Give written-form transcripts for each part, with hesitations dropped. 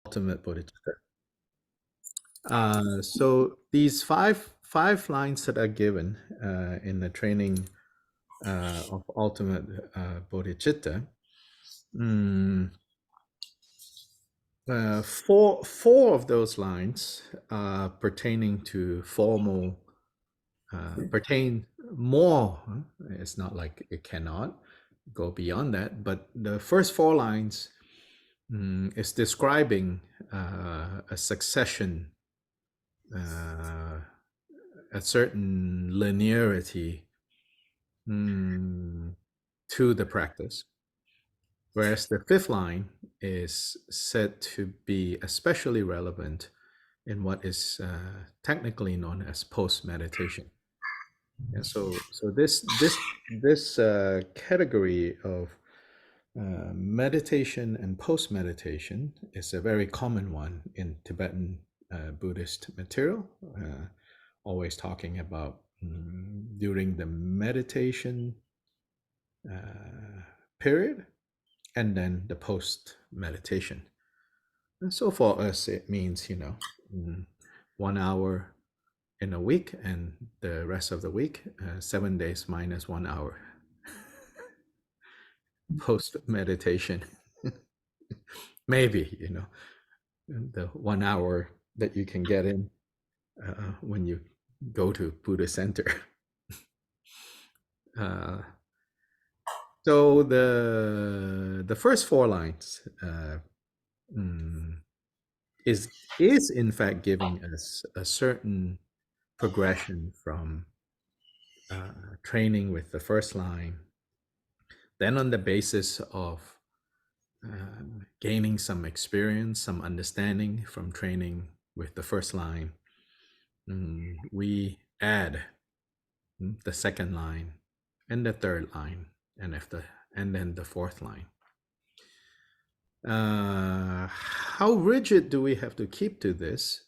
ultimate bodhicitta. So these five lines that are given in the training of ultimate bodhicitta, mm, four of those lines pertaining to formal pertain more. It's not like it cannot go beyond that, but the first four lines is describing a succession, a certain linearity to the practice. Whereas the fifth line is said to be especially relevant in what is technically known as post-meditation. Yeah, so this category of meditation and post-meditation is a very common one in Tibetan Buddhist material, always talking about during the meditation period and then the post-meditation. And so for us, it means, 1 hour in a week and the rest of the week, 7 days minus 1 hour post meditation. Maybe, the 1 hour that you can get in when you go to Buddha Center. So the first four lines is in fact giving us a certain progression from training with the first line. Then on the basis of gaining some experience, some understanding from training with the first line, we add the second line and the third line, and then the fourth line. How rigid do we have to keep to this?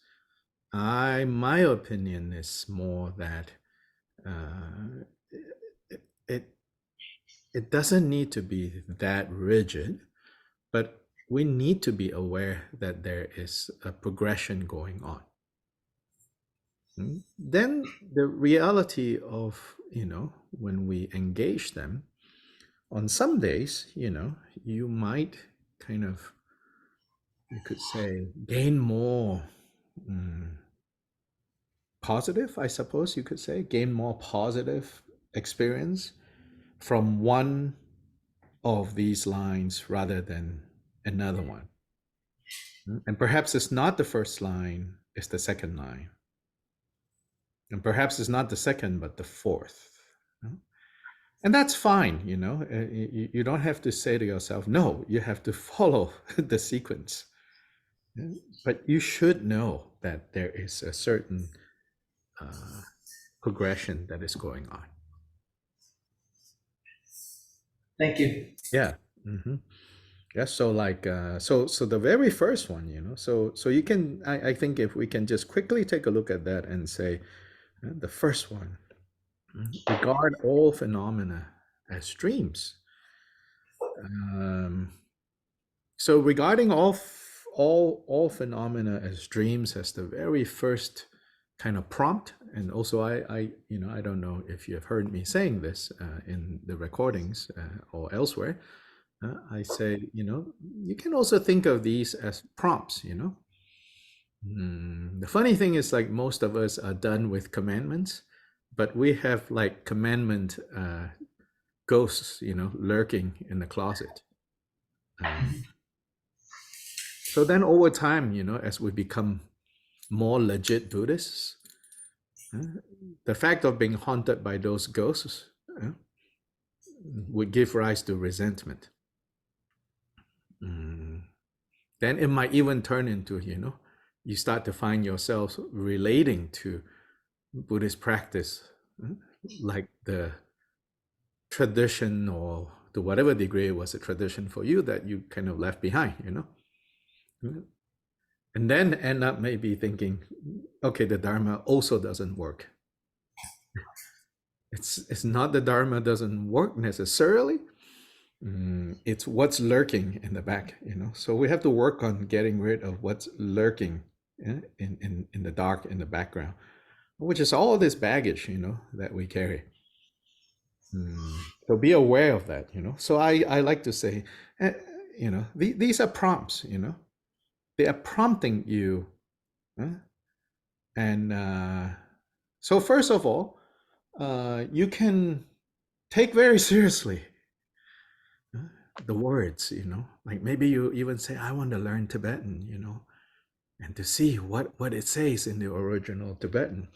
My opinion is more that it doesn't need to be that rigid, but we need to be aware that there is a progression going on. Then the reality of, when we engage them, on some days, you might kind of, you could say, gain more positive, I suppose you could say, gain more positive experience from one of these lines rather than another one. And perhaps it's not the first line, it's the second line. And perhaps it's not the second, but the fourth. And that's fine, you don't have to say to yourself, no, you have to follow the sequence. But you should know that there is a certain progression that is going on. Thank you. Yeah. Yeah. So like, so the very first one, so you can, I think if we can just quickly take a look at that and say, the first one, regard all phenomena as dreams. So regarding all phenomena as dreams as the very first kind of prompt, and also I don't know if you have heard me saying this in the recordings or elsewhere. I say, you can also think of these as prompts. The funny thing is, like, most of us are done with commandments, but we have like commandment ghosts, lurking in the closet. So then over time, as we become more legit Buddhists, the fact of being haunted by those ghosts would give rise to resentment. Then it might even turn into, you start to find yourself relating to Buddhist practice like the tradition, or to whatever degree it was a tradition for you that you kind of left behind, and then end up maybe thinking, okay, the Dharma also doesn't work. It's not the Dharma doesn't work necessarily, It's what's lurking in the back, So we have to work on getting rid of what's lurking, in the dark, in the background, which is all this baggage, that we carry. So be aware of that, So I like to say, these are prompts, They are prompting you, and so first of all, you can take very seriously the words, like maybe you even say, I want to learn Tibetan, and to see what it says in the original Tibetan.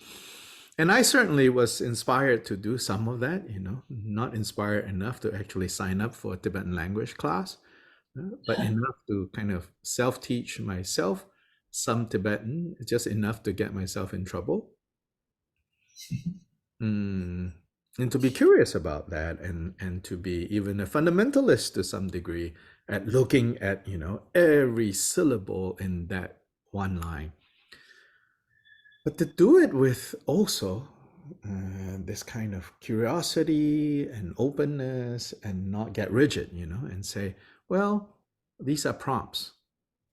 And I certainly was inspired to do some of that, not inspired enough to actually sign up for a Tibetan language class, but enough to kind of self-teach myself some Tibetan, just enough to get myself in trouble. And to be curious about that, and to be even a fundamentalist to some degree at looking at, every syllable in that one line. But to do it with also this kind of curiosity and openness, and not get rigid, and say, well, these are prompts.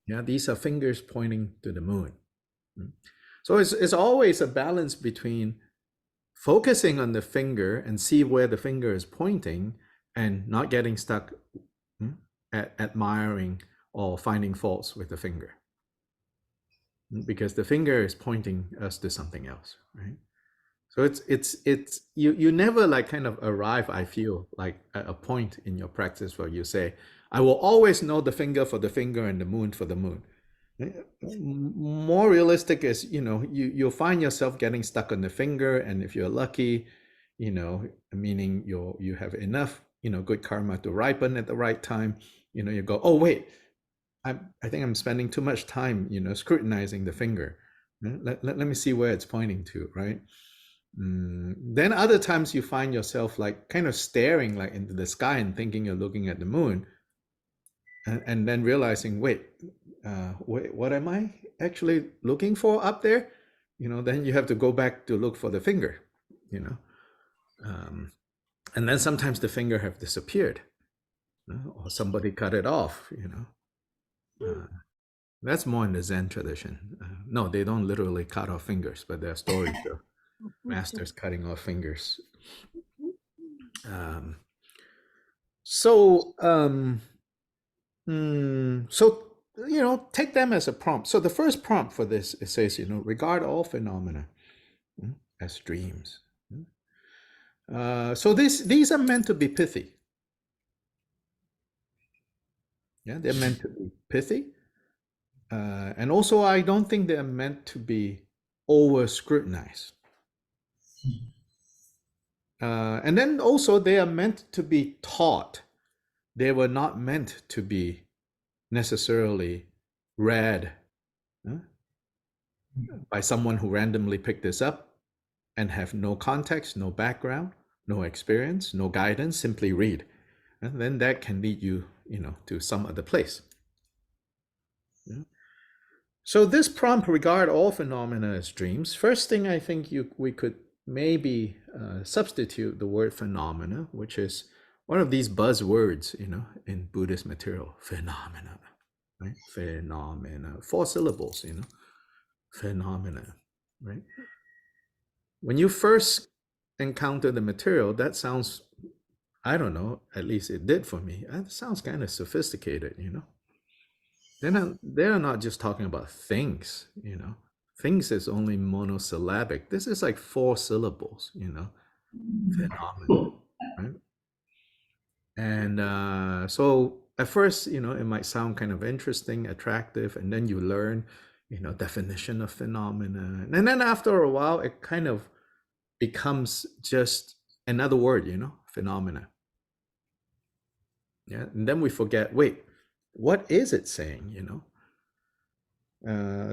Yeah, these are fingers pointing to the moon. So it's always a balance between focusing on the finger and see where the finger is pointing, and not getting stuck at admiring or finding faults with the finger, because the finger is pointing us to something else, right? So it's you never like kind of arrive, I feel, like at a point in your practice where you say, I will always know the finger for the finger and the moon for the moon. More realistic is, you'll find yourself getting stuck on the finger, and if you're lucky, meaning you have enough, good karma to ripen at the right time, you go, oh wait, I think I'm spending too much time, scrutinizing the finger. Let me see where it's pointing to, right? Then other times you find yourself like kind of staring like into the sky and thinking you're looking at the moon, and then realizing, wait, what am I actually looking for up there? Then you have to go back to look for the finger, and then sometimes the finger have disappeared, or somebody cut it off, That's more in the Zen tradition. No, they don't literally cut off fingers, but there are stories of masters cutting off fingers. So take them as a prompt. So the first prompt for this, it says, regard all phenomena as dreams. So these are meant to be pithy. Yeah, they're meant to be pithy. And also, I don't think they're meant to be over scrutinized. And then also, they are meant to be taught. They were not meant to be necessarily read by someone who randomly picked this up and have no context, no background, no experience, no guidance, simply read. And then that can lead you, to some other place. Yeah. So this prompt, regard all phenomena as dreams. First thing I think we could maybe substitute the word phenomena, which is one of these buzzwords, in Buddhist material, phenomena, right? Phenomena, 4 syllables, phenomena, right? When you first encounter the material, that sounds, I don't know, at least it did for me. It sounds kind of sophisticated, They're not just talking about things, Things is only monosyllabic. This is like 4 syllables, phenomena, right? And so at first, it might sound kind of interesting, attractive, and then you learn, definition of phenomena. And then after a while, it kind of becomes just another word, phenomena. Yeah, and then we forget, wait, what is it saying,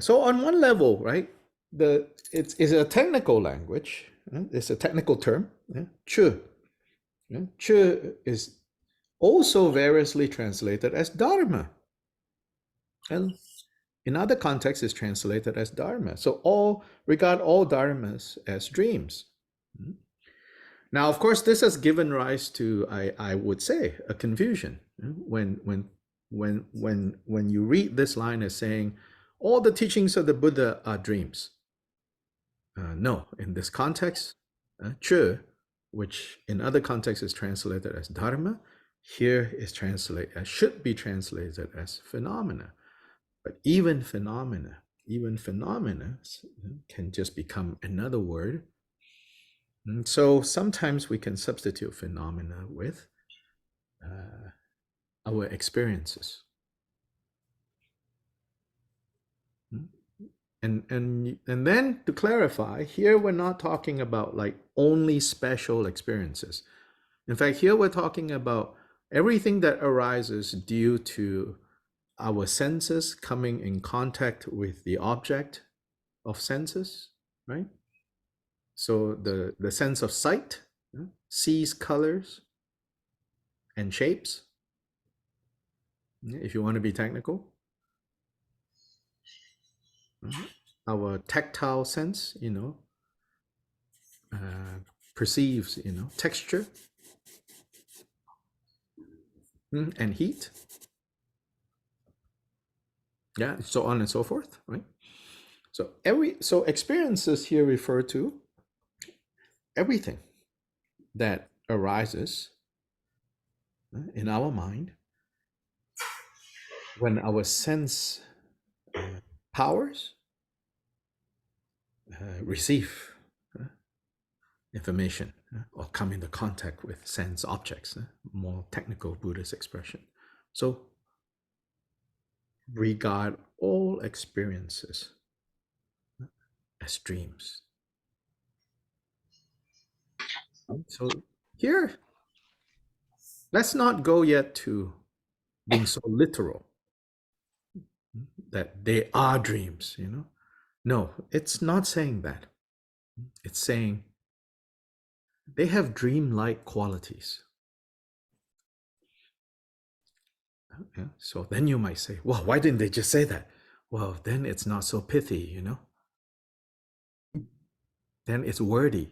So on one level, right, it's a technical language. It's a technical term. Chu. Chu is also variously translated as dharma, and in other contexts is translated as dharma. So regard all dharmas as dreams. Now, of course, this has given rise to, I would say, a confusion. When you read this line as saying, all the teachings of the Buddha are dreams. No, in this context, Chö, which in other contexts is translated as Dharma, here is translated, should be translated as phenomena. But even phenomena can just become another word. And so sometimes we can substitute phenomena with our experiences. And then to clarify, here we're not talking about like only special experiences. In fact, here we're talking about everything that arises due to our senses coming in contact with the object of senses, right? So the sense of sight sees colors and shapes, if you want to be technical. Our tactile sense, perceives, texture and heat. Yeah, so on and so forth, right? So experiences here refer to everything that arises in our mind when our sense powers receive information or come into contact with sense objects, more technical Buddhist expression. So regard all experiences as dreams. So here, let's not go yet to being so literal that they are dreams, No, it's not saying that. It's saying they have dream-like qualities. Yeah? So then you might say, well, why didn't they just say that? Well, then it's not so pithy, Then it's wordy.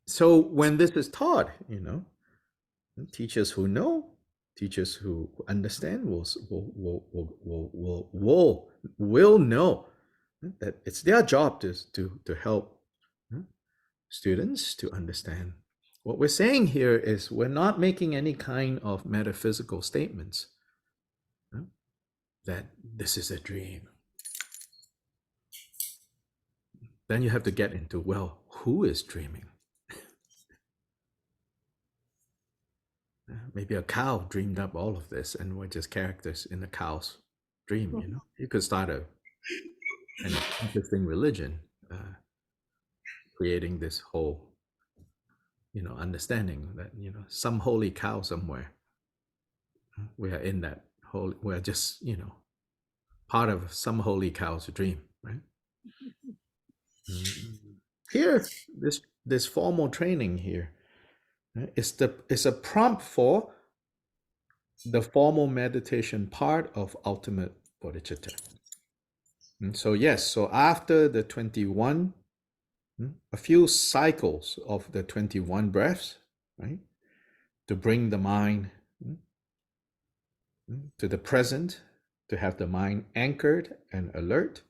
So when this is taught, teachers who know, teachers who understand will know that it's their job to help students to understand. What we're saying here is we're not making any kind of metaphysical statements that this is a dream. Then you have to get into, well, who is dreaming? Maybe a cow dreamed up all of this and we're just characters in the cow's dream, You could start an interesting religion creating this whole, understanding that, some holy cow somewhere. We are in that whole, we're just, part of some holy cow's dream, right? Here, this formal training here is a prompt for the formal meditation part of ultimate bodhicitta. And so yes, so after the 21, a few cycles of the 21 breaths, right, to bring the mind to the present, to have the mind anchored and alert.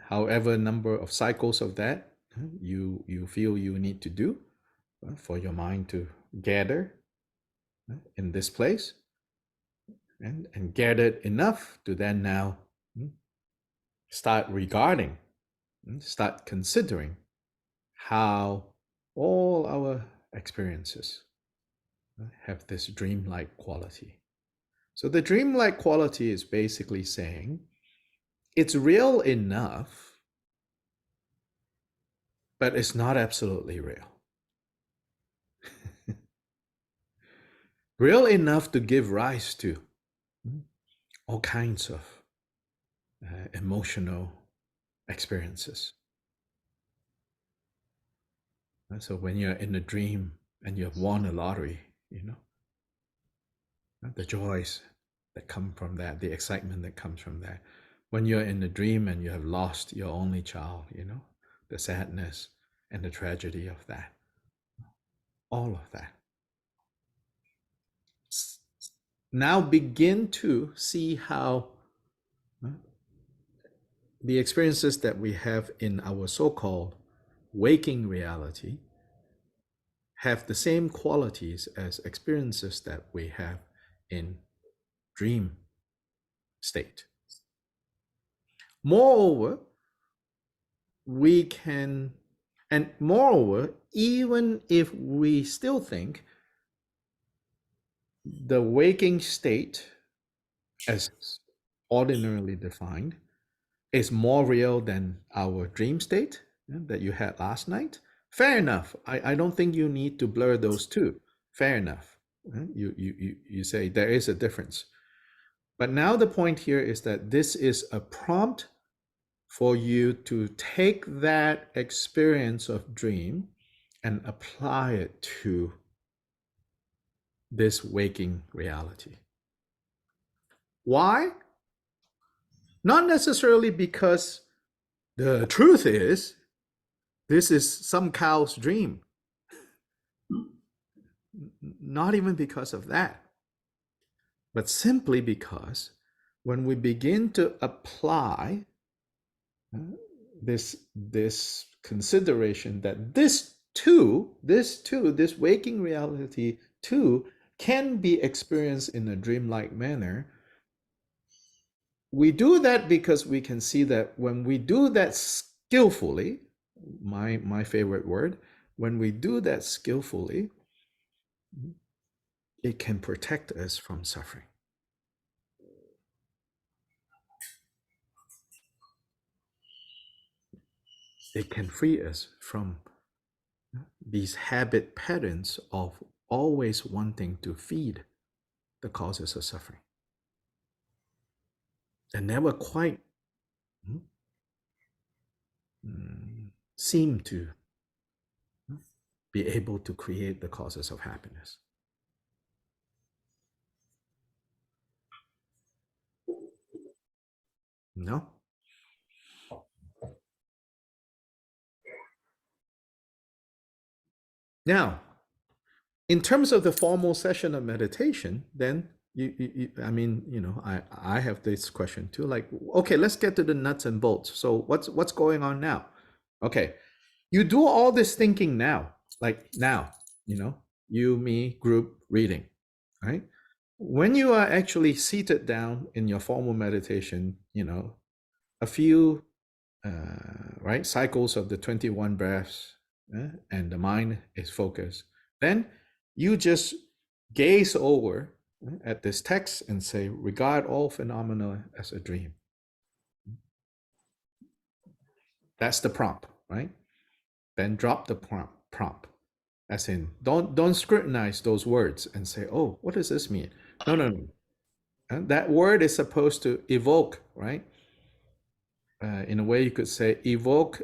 However number of cycles of that you feel you need to do for your mind to gather in this place and gathered enough to then now start regarding, start considering how all our experiences have this dreamlike quality. So the dreamlike quality is basically saying it's real enough, but it's not absolutely real. Real enough to give rise to all kinds of emotional experiences. So when you're in a dream and you have won a lottery, the joys that come from that, the excitement that comes from that. when you're in a dream and you have lost your only child, the sadness and the tragedy of that, all of that. Now begin to see how the experiences that we have in our so-called waking reality have the same qualities as experiences that we have in dream state. Moreover, even if we still think the waking state as ordinarily defined is more real than our dream state that you had last night, fair enough. I don't think you need to blur those two. Fair enough. You say there is a difference. But now the point here is that this is a prompt for you to take that experience of dream and apply it to this waking reality. Why? Not necessarily because the truth is this is some cow's dream. Not even because of that, but simply because when we begin to apply this consideration that this waking reality too can be experienced in a dreamlike manner, we do that because we can see that when we do that skillfully, my favorite word, when we do that skillfully, it can protect us from suffering. It can free us from these habit patterns of always wanting to feed the causes of suffering and never quite seem to be able to create the causes of happiness. No? Now, in terms of the formal session of meditation, then I have this question too. Like, okay, let's get to the nuts and bolts. So what's going on now? Okay, you do all this thinking now, like now, you, me, group, reading, right? When you are actually seated down in your formal meditation, a few cycles of the 21 breaths, and the mind is focused, then you just gaze over at this text and say, regard all phenomena as a dream. That's the prompt, right? Then drop the prompt. As in, don't scrutinize those words and say, oh, what does this mean? No. And that word is supposed to evoke, right? In a way, you could say evoke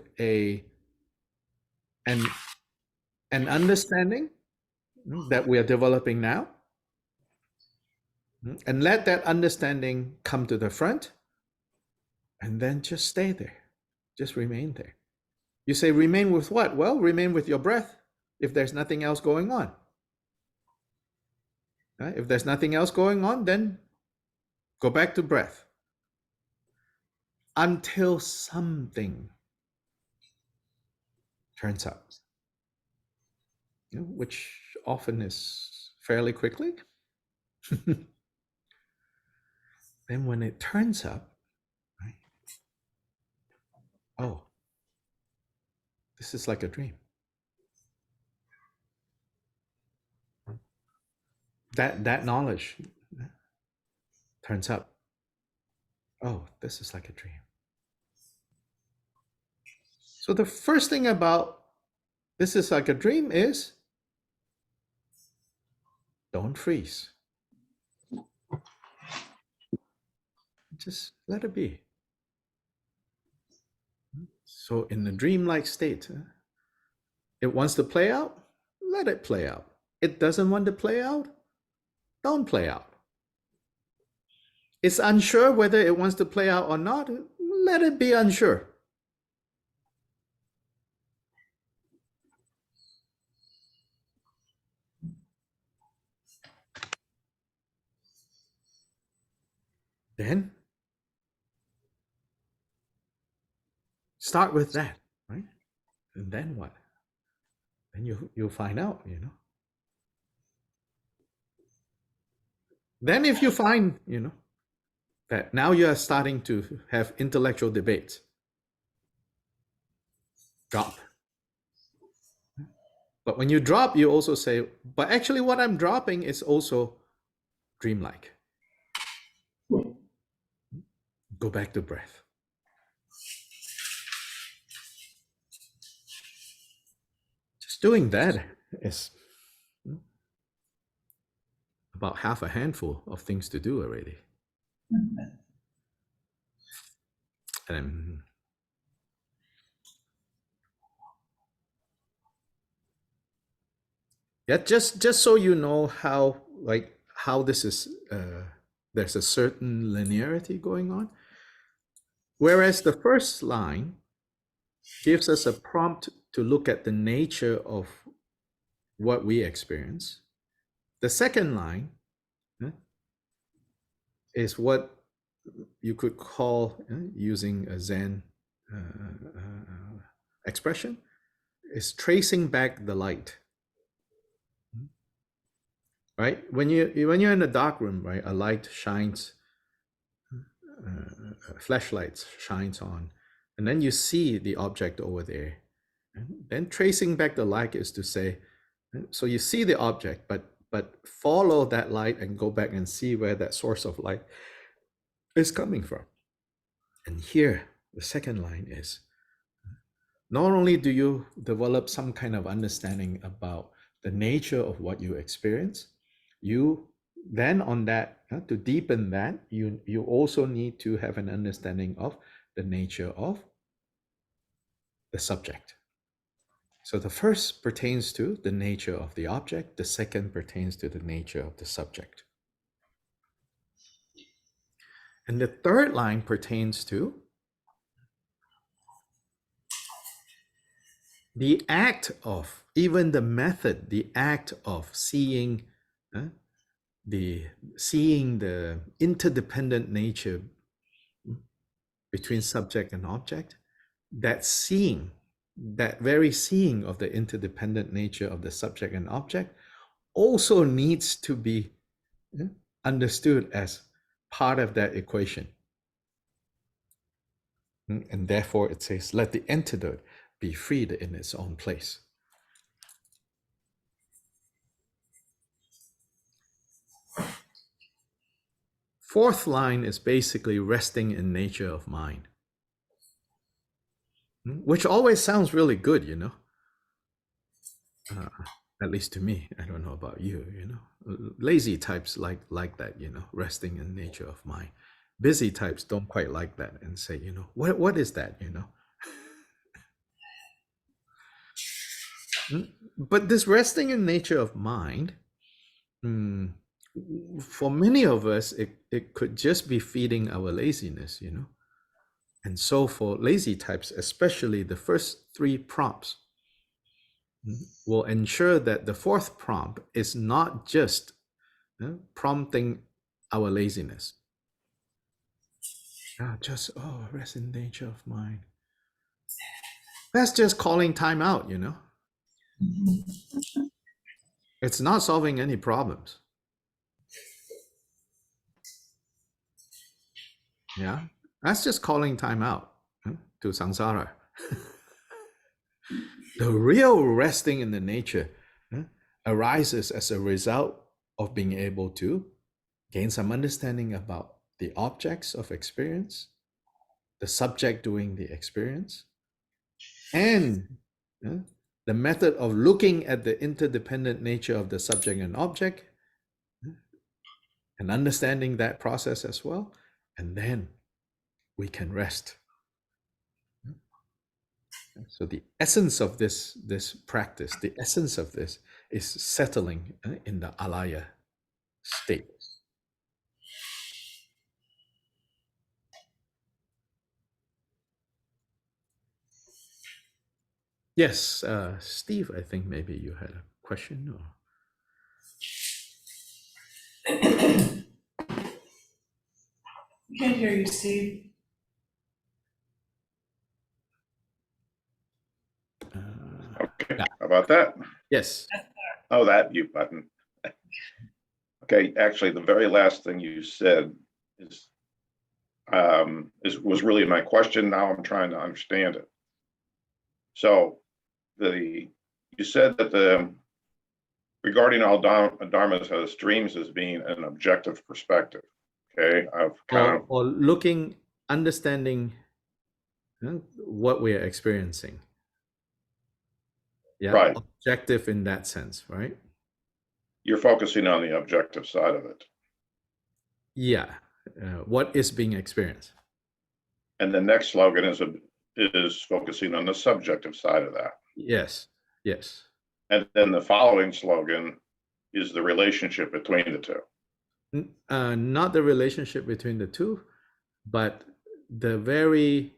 an understanding that we are developing now, and let that understanding come to the front, and then just stay there, just remain there. You say remain with what? Well, remain with your breath if there's nothing else going on. Right? If there's nothing else going on, then go back to breath until something turns up, which often is fairly quickly. Then when it turns up, right? Oh, this is like a dream. That knowledge turns up. Oh, this is like a dream. So the first thing about this is like a dream is don't freeze. Just let it be. So in the dreamlike state, it wants to play out, let it play out. It doesn't want to play out, don't play out. It's unsure whether it wants to play out or not. Let it be unsure. Then start with that, right? And then what? Then you'll find out, you know. Then if you find, you know, that now you are starting to have intellectual debates, drop. But when you drop, you also say, but actually what I'm dropping is also dreamlike. Go back to breath. Just doing that is about half a handful of things to do already. And yeah, just so you know how this is, there's a certain linearity going on. Whereas the first line gives us a prompt to look at the nature of what we experience. The second line is what you could call, using a Zen expression, is tracing back the light. Right? When you're in a dark room, right, a light shines, flashlight shines on, and then you see the object over there. And then tracing back the light is to say, so you see the object, but follow that light and go back and see where that source of light is coming from. And here, the second line is, not only do you develop some kind of understanding about the nature of what you experience, you then on that, to deepen that, you also need to have an understanding of the nature of the subject. So the first pertains to the nature of the object, the second pertains to the nature of the subject. And the third line pertains to the act of, even the method, the act of seeing, the interdependent nature between subject and object. That seeing, that very seeing of the interdependent nature of the subject and object also needs to be understood as part of that equation. And therefore it says, let the antidote be freed in its own place. Fourth line is basically resting in nature of mind, which always sounds really good, you know. At least to me, I don't know about you, you know. Lazy types like that, you know, resting in nature of mind. Busy types don't quite like that and say, you know, what is that, you know? But this resting in nature of mind, for many of us, it could just be feeding our laziness, you know. And so for lazy types, especially the first three prompts will ensure that the fourth prompt is not just prompting our laziness. Just, rest in nature of mind. That's just calling time out, you know. It's not solving any problems. Yeah, that's just calling time out to samsara. The real resting in the nature arises as a result of being able to gain some understanding about the objects of experience, the subject doing the experience, and the method of looking at the interdependent nature of the subject and object and understanding that process as well. And then we can rest. So the essence of this practice, the essence of this is settling in the alaya state. Yes, Steve, I think maybe you had a question or. Can't hear you, Steve. Okay, Yeah. how about that? Yes. Oh, that mute button. Okay, actually, the very last thing you said was really my question. Now I'm trying to understand it. So you said that regarding all dharmas has dreams as being an objective perspective. Okay, I've kind of Or looking, understanding what we are experiencing. Yeah, right. objective in that sense, right? You're focusing on the objective side of it. Yeah, what is being experienced. And the next slogan is focusing on the subjective side of that. Yes, yes. And then the following slogan is the relationship between the two. Not the relationship between the two, but the very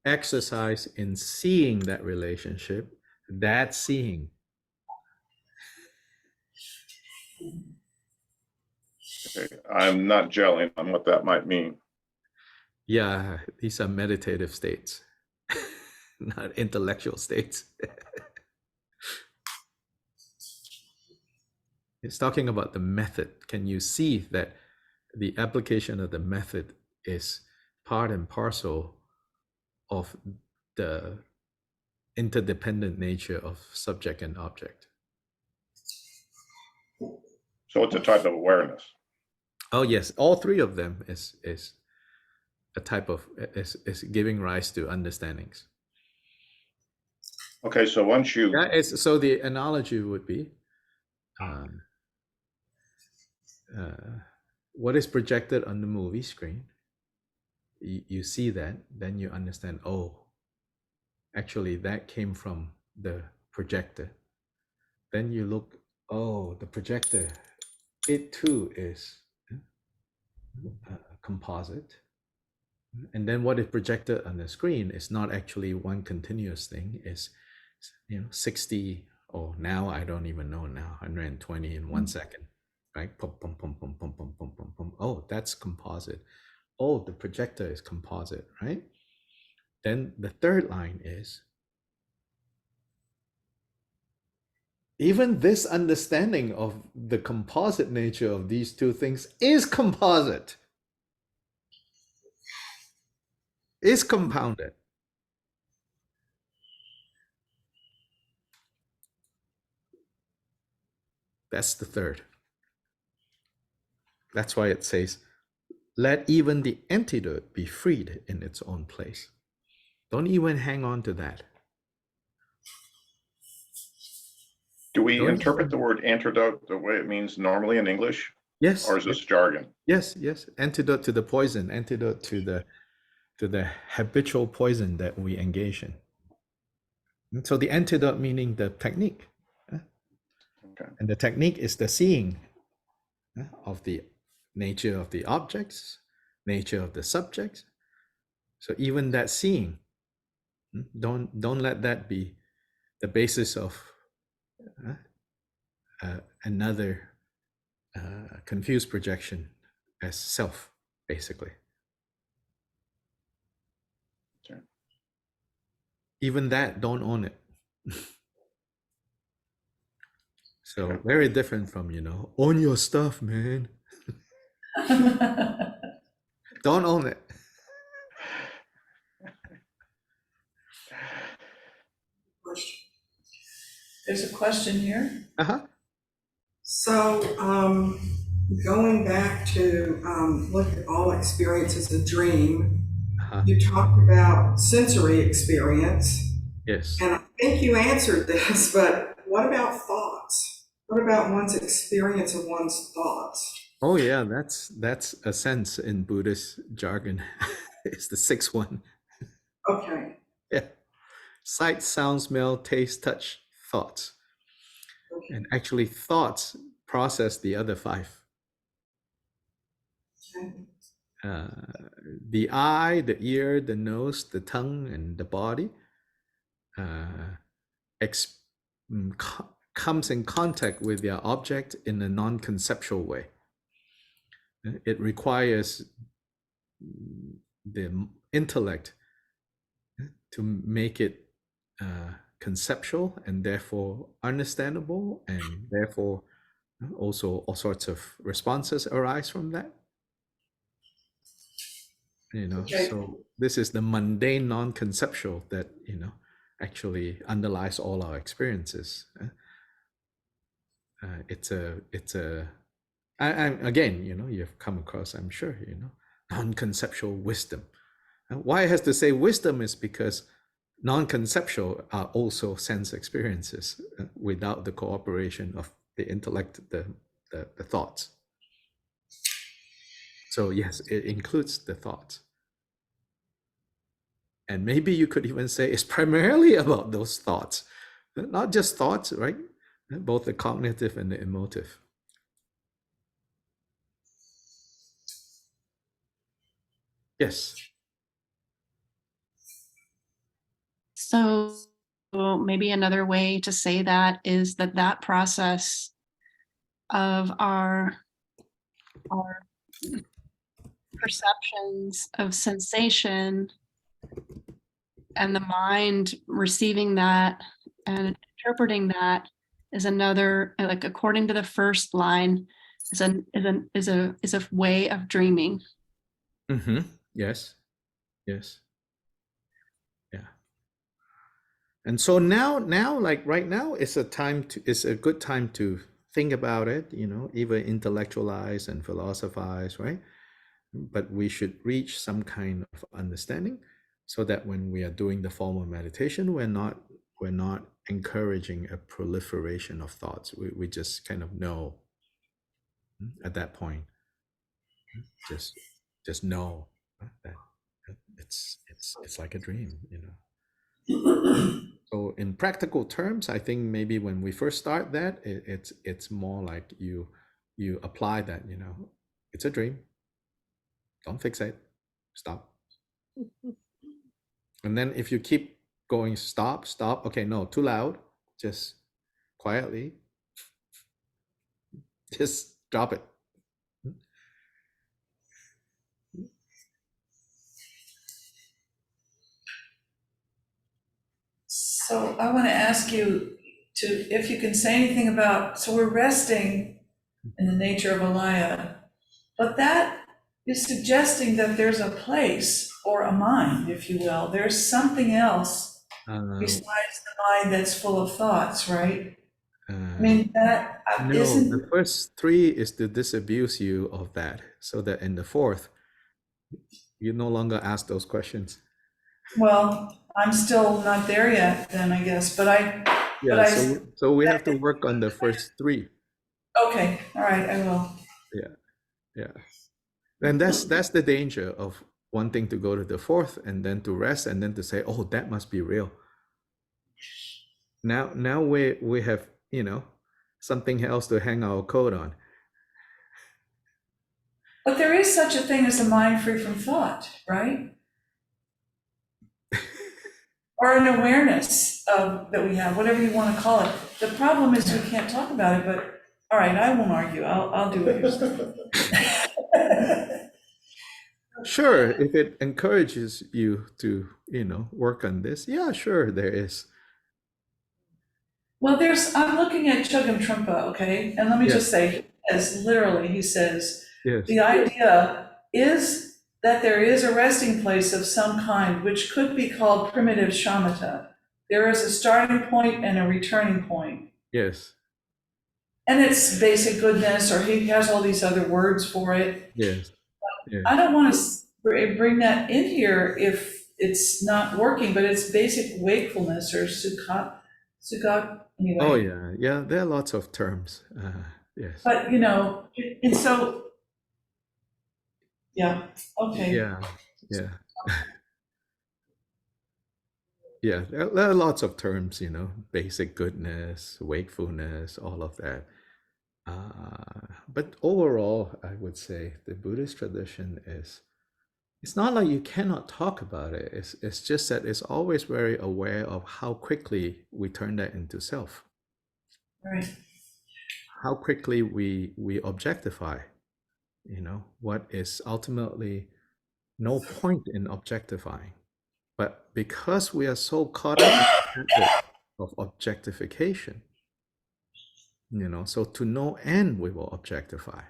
exercise in seeing that relationship, that seeing. Okay. I'm not gelling on what that might mean. Yeah, these are meditative states, not intellectual states. It's talking about the method. Can you see that the application of the method is part and parcel of the interdependent nature of subject and object? So it's a type of awareness. Oh yes, all three of them is a type of is giving rise to understandings. Okay, so once you So the analogy would be what is projected on the movie screen. You see that, then you understand, oh, actually that came from the projector. Then you look, oh, the projector, it too is a composite. And then what is projected on the screen is not actually one continuous thing, is 60, or now I don't even know now, 120 in 1 second, right? Pum, pum, pum, pum, pum, pum, pum, pum, pum. Oh, that's composite. Oh, the projector is composite, right? Then the third line is, even this understanding of the composite nature of these two things is composite, is compounded. That's the third. That's why it says, let even the antidote be freed in its own place. Don't even hang on to that. do we Don't interpret the word antidote the way it means normally in English? Yes. Or is this jargon? Yes, yes. Antidote to the poison, antidote to the habitual poison that we engage in. And so the antidote meaning the technique. Okay. And the technique is the seeing of the nature of the objects, nature of the subjects. So even that seeing, don't let that be the basis of another confused projection as self, basically. Okay. Even that, don't own it. So very different from, own your stuff, man. Don't own it. There's a question here. Uh-huh. So, going back to look at all experience as a dream, Uh-huh. you talked about sensory experience, Yes. and I think you answered this, but what about thoughts? What about one's experience of one's thoughts? Oh yeah, that's a sense in Buddhist jargon. It's the sixth one. Okay. Yeah. Sight, sound, smell, taste, touch, thoughts. Okay. And actually thoughts process the other five. Okay. The eye, the ear, the nose, the tongue, and the body comes in contact with their object in a non-conceptual way. It requires the intellect to make it conceptual and therefore understandable, and therefore also all sorts of responses arise from that. Okay. So this is the mundane non-conceptual that actually underlies all our experiences. Again, you've come across, I'm sure, non-conceptual wisdom. Why it has to say wisdom is because non-conceptual are also sense experiences without the cooperation of the intellect, the thoughts. So yes, it includes the thoughts. And maybe you could even say it's primarily about those thoughts, not just thoughts, right? Both the cognitive and the emotive. Yes. So maybe another way to say that is that process of our perceptions of sensation and the mind receiving that and interpreting that is another, like according to the first line, is a way of dreaming. Mm-hmm. Yes. Yes. Yeah. And so now, like right now, it's a good time to think about it, even intellectualize and philosophize, right? But we should reach some kind of understanding so that when we are doing the formal meditation, we're not encouraging a proliferation of thoughts. We just kind of know at that point, just know that it's like a dream, So in practical terms, I think maybe when we first start that, it's more like you apply that, it's a dream. Don't fixate. Stop. And then if you keep going, stop. Okay, no, too loud. Just quietly. Just drop it. So I want to ask you if you can say anything about, so we're resting in the nature of alaya, but that is suggesting that there's a place or a mind, if you will. There's something else besides the mind that's full of thoughts, right? I mean, that no, isn't. the first three is to disabuse you of that, so that in the fourth, you no longer ask those questions. Well, I'm still not there yet, then I guess. So we have to work on the first three. Okay, all right, I will. Yeah. And that's the danger of wanting to go to the fourth and then to rest and then to say, oh, that must be real. Now we have something else to hang our coat on. But there is such a thing as a mind free from thought, right? Or an awareness that we have, whatever you want to call it. The problem is we can't talk about it, but all right, I won't argue. I'll do what you're saying. Sure, if it encourages you to, work on this, yeah, sure, there is. Well, I'm looking at Chogyam Trungpa, okay? And let me just say, he says, Yes. the idea is that there is a resting place of some kind, which could be called primitive shamatha. There is a starting point and a returning point. Yes. And it's basic goodness, or he has all these other words for it. Yes. I don't want to bring that in here if it's not working, but it's basic wakefulness or sukha, anyway. Oh yeah, there are lots of terms. Yes. But and so, yeah, okay. Yeah. Yeah, there are lots of terms, basic goodness, wakefulness, all of that. But overall, I would say the Buddhist tradition is It's not like you cannot talk about it. It's just that it's always very aware of how quickly we turn that into self, Right. how quickly we objectify, what is ultimately no point in objectifying. But because we are so caught up in the habit of objectification, so to no end we will objectify.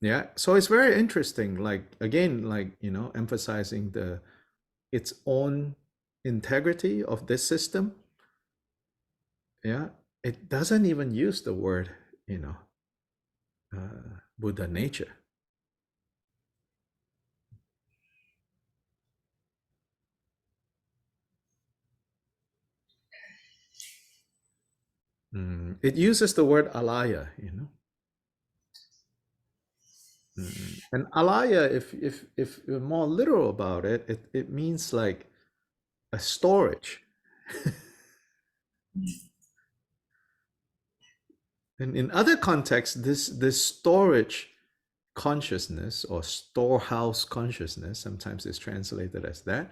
Yeah, so it's very interesting, like again, like emphasizing its own integrity of this system. Yeah, it doesn't even use the word Buddha nature. It uses the word alaya, and alaya, if you're more literal about it, it means like a storage. And in other contexts, this storage consciousness or storehouse consciousness, sometimes it's translated as that,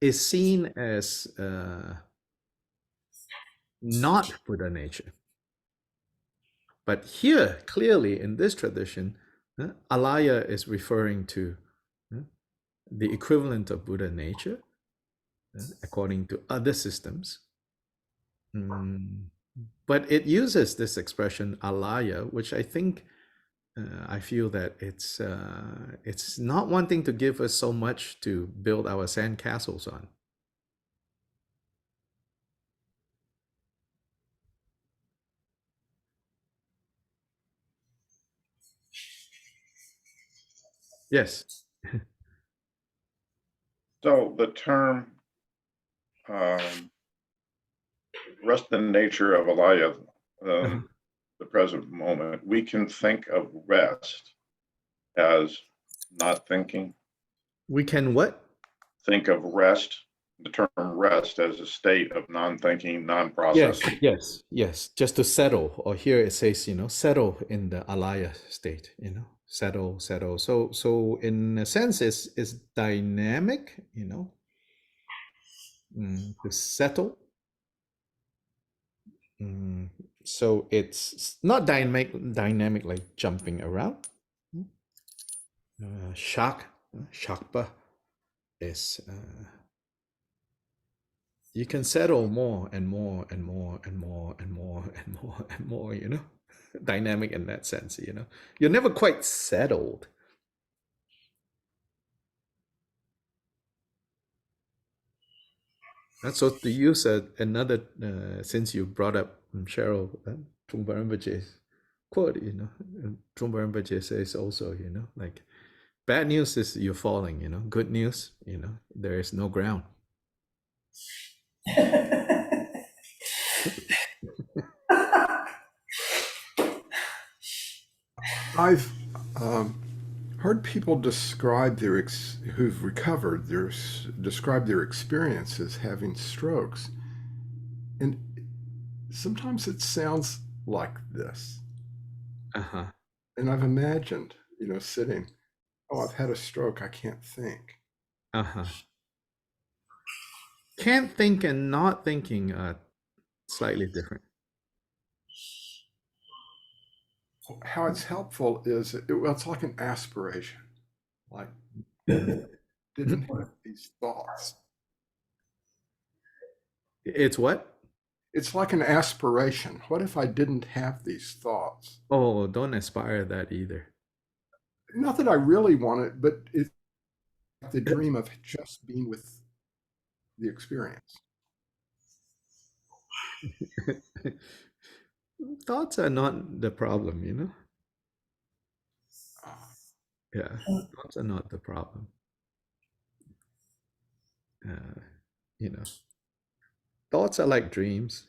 is seen as not Buddha nature. But here, clearly in this tradition, alaya is referring to the equivalent of Buddha nature, according to other systems. But it uses this expression alaya, which I think I feel that it's not wanting to give us so much to build our sand castles on. Yes. So the term rest in nature of Alaya, the present moment, we can think of rest as not thinking. We can what? Think of rest, the term rest, as a state of non-thinking, Yes, non-processing. yes. Just to settle, or here it says, settle in the alaya state, settle. So in a sense, it's dynamic, to settle. So it's not dynamic like jumping around. Shakpa is you can settle more and more and more and more and more and more and more, dynamic in that sense, you're never quite settled. And so to use another, since you brought up Cheryl Trungpa Rinpoche's quote, Trungpa Rinpoche says also, like bad news is you're falling, good news, there is no ground. I've heard people describe who've recovered describe their experiences having strokes, and sometimes it sounds like this. Uh-huh. And I've imagined, sitting, oh, I've had a stroke, I can't think. Uh-huh. Can't think and not thinking are slightly different. How it's helpful is it's like an aspiration, like didn't have these thoughts. It's what? It's like an aspiration. What if I didn't have these thoughts? Oh, don't aspire that either. Not that I really want it, but it's the dream of just being with the experience. Thoughts are not the problem, Yeah, thoughts are not the problem. Thoughts are like dreams,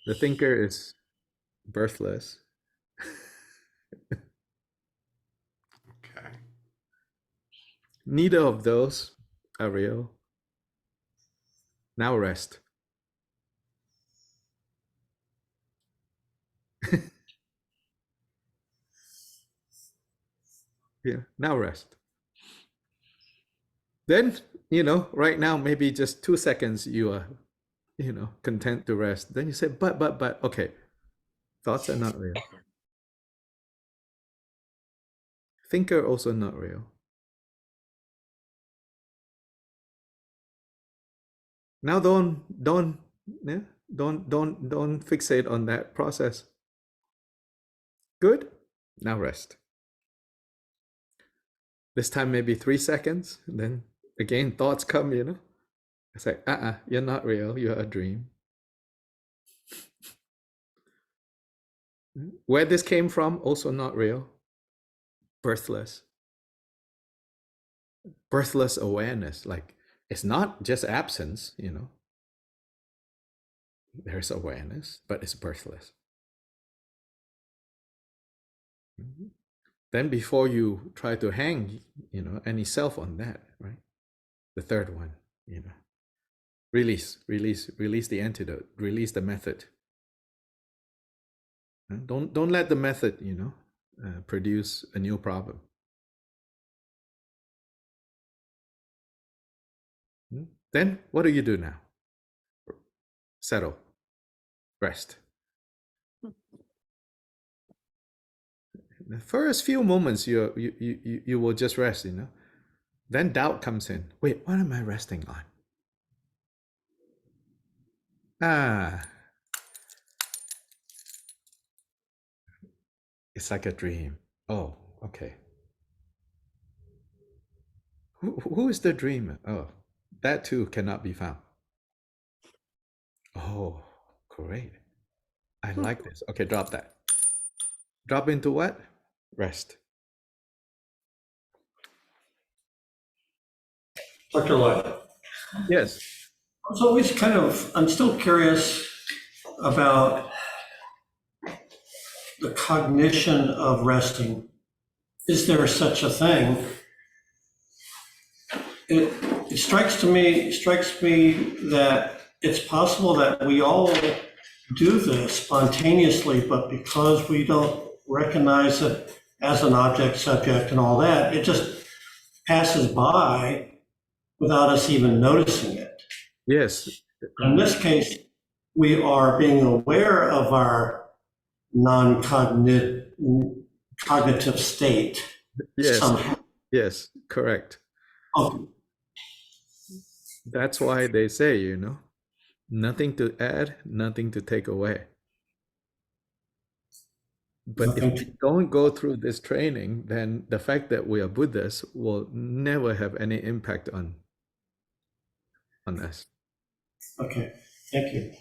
The thinker is birthless. Okay. Neither of those are real. Now rest. Yeah, now rest. Then, right now, maybe just 2 seconds you are, content to rest. Then you say, but, okay, thoughts are not real. Thinker also not real. Now yeah, don't fixate on that process. Good. Now rest. This time maybe 3 seconds. Then again, thoughts come, It's like, you're not real. You're a dream. Where this came from, also not real. Birthless. Birthless awareness. Like, it's not just absence, There's awareness, but it's birthless. Then before you try to hang, any self on that, right? The third one, release the antidote, release the method. Don't let the method, produce a new problem. Then what do you do now? Settle, rest. The first few moments you will just rest, Then doubt comes in. Wait, what am I resting on? It's like a dream. Oh, okay. Who is the dreamer? Oh, that too cannot be found. Oh, great. I like this. Okay, drop that. Drop into what? Rest. Dr. Lloyd, Yes. I was always I'm still curious about the cognition of resting. Is there such a thing? It strikes me that it's possible that we all do this spontaneously, but because we don't recognize it as an object, subject, and all that, it just passes by without us even noticing it. Yes. In this case, we are being aware of our non-cognitive state Yes. somehow. Yes, correct. Okay. That's why they say, nothing to add, nothing to take away. But if we don't go through this training, then the fact that we are Buddhists will never have any impact on us. Okay, thank you.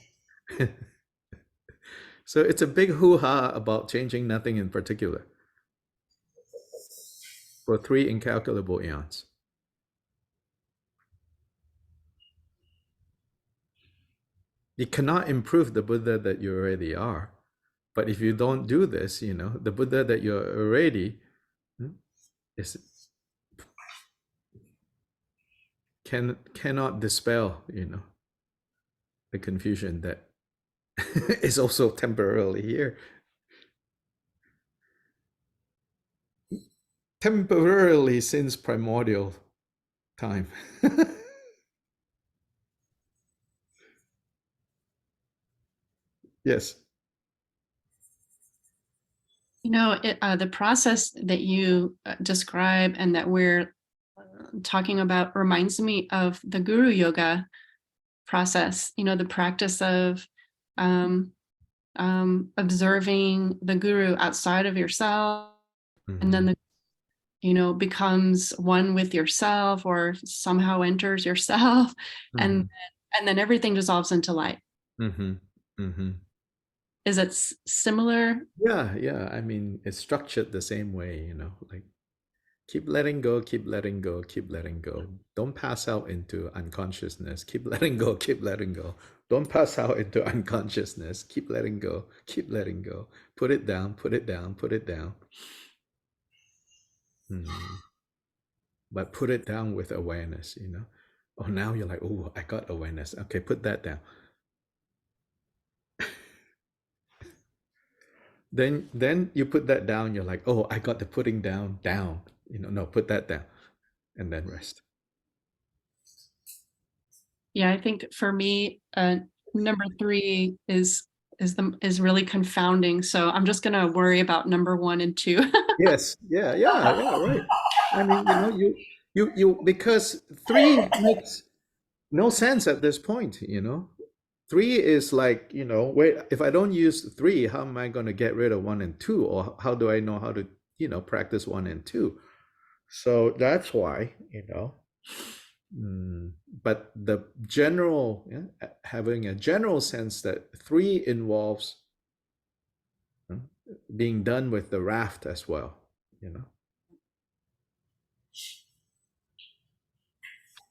So it's a big hoo-ha about changing nothing in particular for 3 incalculable eons. You cannot improve the Buddha that you already are. But if you don't do this, the Buddha that you're already cannot dispel, the confusion that is also temporarily here. Temporarily since primordial time. Yes. The process that you describe and that we're talking about reminds me of the Guru Yoga process, the practice of observing the Guru outside of yourself, and then becomes one with yourself or somehow enters yourself, and then everything dissolves into light. Is it similar? Yeah. I mean, it's structured the same way, like keep letting go, keep letting go, keep letting go. Don't pass out into unconsciousness. Keep letting go, keep letting go. Don't pass out into unconsciousness. Keep letting go, keep letting go. Put it down, put it down, put it down. But put it down with awareness, Oh, now you're like, oh, I got awareness. Okay, put that down. then you put that down, you're like, oh, I got the putting down, no, put that down, and then rest. Yeah, I think for me, number 3 is really confounding. So I'm just gonna worry about number 1 and 2. Yes, yeah, right. I mean, you because 3 makes no sense at this point, 3 is like, wait, if I don't use 3, how am I going to get rid of 1 and 2? Or how do I know how to, practice 1 and 2? So that's why, but the general, having a general sense that 3 involves being done with the raft as well,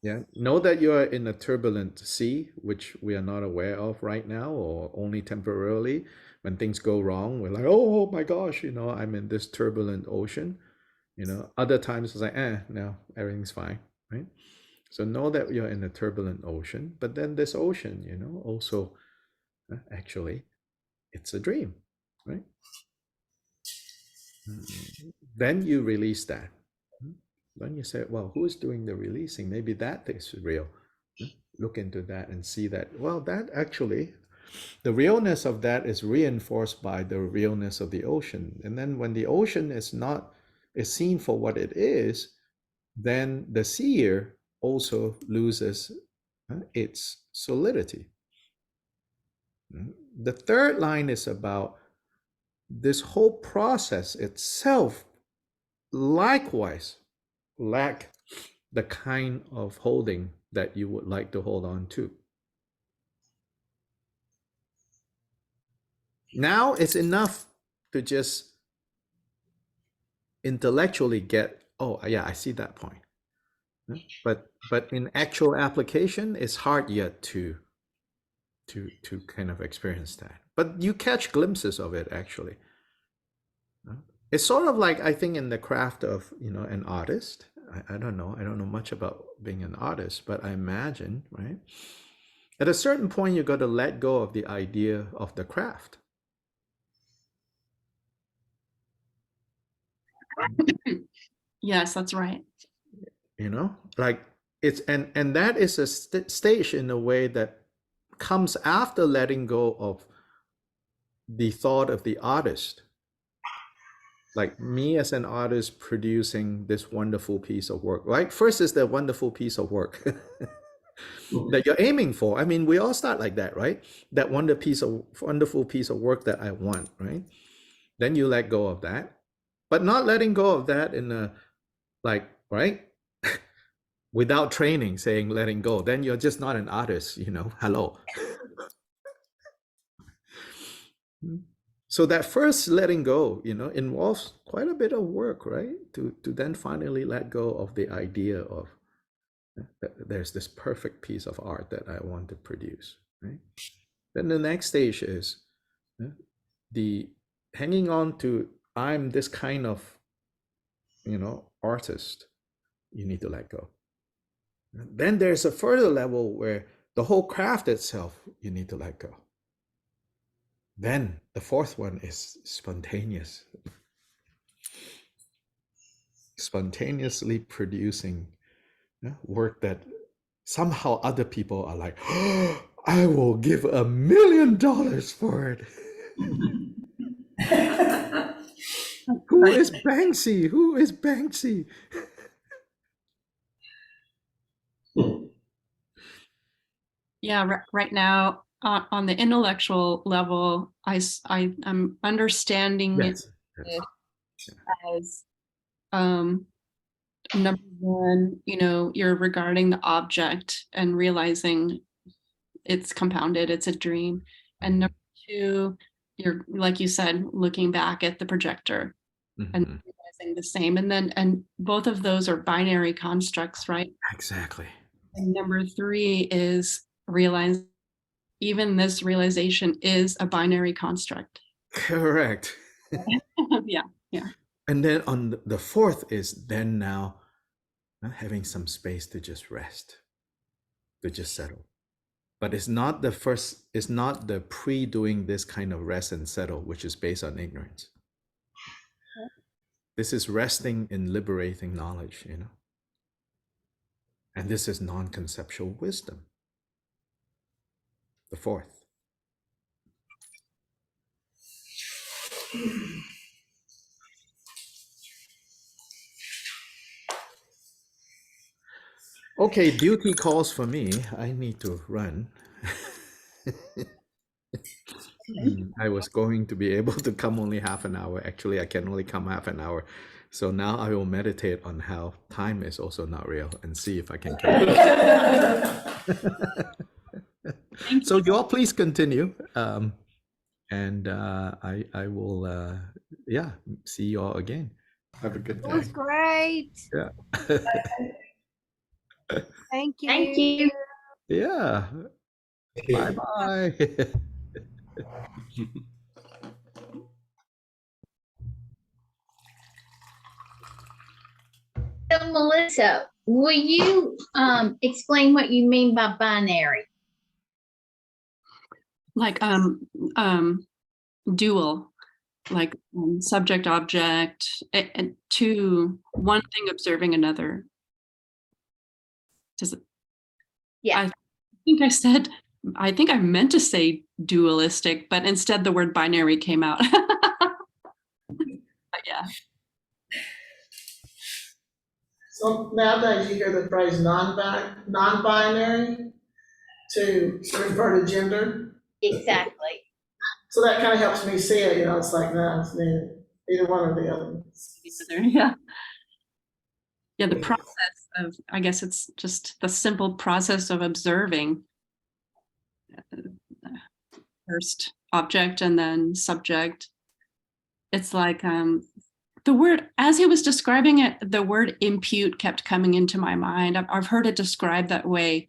Yeah, know that you are in a turbulent sea, which we are not aware of right now, or only temporarily. When things go wrong, we're like, oh my gosh, I'm in this turbulent ocean. Other times it's like, no, everything's fine, right? So know that you're in a turbulent ocean, but then this ocean, also, actually, it's a dream, right? Then you release that. Then you say, well, who's doing the releasing? Maybe that is real. Look into that and see that, well, that actually, the realness of that is reinforced by the realness of the ocean. And then when the ocean is seen for what it is, then the seer also loses its solidity. The third line is about this whole process itself, likewise, lack the kind of holding that you would like to hold on to. Now it's enough to just intellectually get, oh yeah, I see that point. But in actual application, it's hard yet to kind of experience that. But you catch glimpses of it actually. It's sort of like, I think, in the craft of an artist. I don't know much about being an artist, but I imagine, right, at a certain point you got to let go of the idea of the craft. Yes, that's right. Like it's and that is a stage in a way that comes after letting go of the thought of the artist. Like me as an artist producing this wonderful piece of work, right? First is the wonderful piece of work that you're aiming for. I mean, we all start like that, right? That wonderful piece of work that I want, right? Then you let go of that, but not letting go of that in a, like, right? Without training, saying letting go, then you're just not an artist, hello. So that first letting go, involves quite a bit of work, right? To then finally let go of the idea of that there's this perfect piece of art that I want to produce, right? Then the next stage is the hanging on to, I'm this kind of, artist. You need to let go. Then there's a further level where the whole craft itself, you need to let go. Then the fourth one is spontaneous. Spontaneously producing work that somehow other people are like, oh, I will give $1 million for it. Who is Banksy? Who is Banksy? Yeah, right now, on the intellectual level, I'm understanding Yes. it as number 1, you're regarding the object and realizing it's compounded, it's a dream. And number 2, you're, like you said, looking back at the projector and realizing the same. And both of those are binary constructs, right? Exactly. And number 3 is realize even this realization is a binary construct. Correct. Yeah. And then on the fourth is then now having some space to just rest, to just settle. But it's not the first, it's not the pre-doing this kind of rest and settle, which is based on ignorance. This is resting in liberating knowledge, you know. And this is non-conceptual wisdom. The fourth. Okay, duty calls for me. I need to run. I was going to be able to come only half an hour. Actually, I can only come half an hour. So now I will meditate on how time is also not real and see if I can catch it. So you all please continue. And I will, yeah, see you all again. Have a good It day. was great. Yeah. Thank you. Thank you. Yeah. Bye-bye. So Melissa, will you explain what you mean by binary? Like dual, like subject object, and two, one thing observing another. Does it? Yeah. I think I meant to say dualistic, but instead the word binary came out. But yeah. So nowadays you hear the phrase non-binary to refer to gender. Exactly. So that kind of helps me see it, you know, it's like, no, it's either one or the other. Yeah. Yeah, the process of, I guess it's just the simple process of observing first object and then subject. It's like the word, as he was describing it, the word impute kept coming into my mind. I've heard it described that way,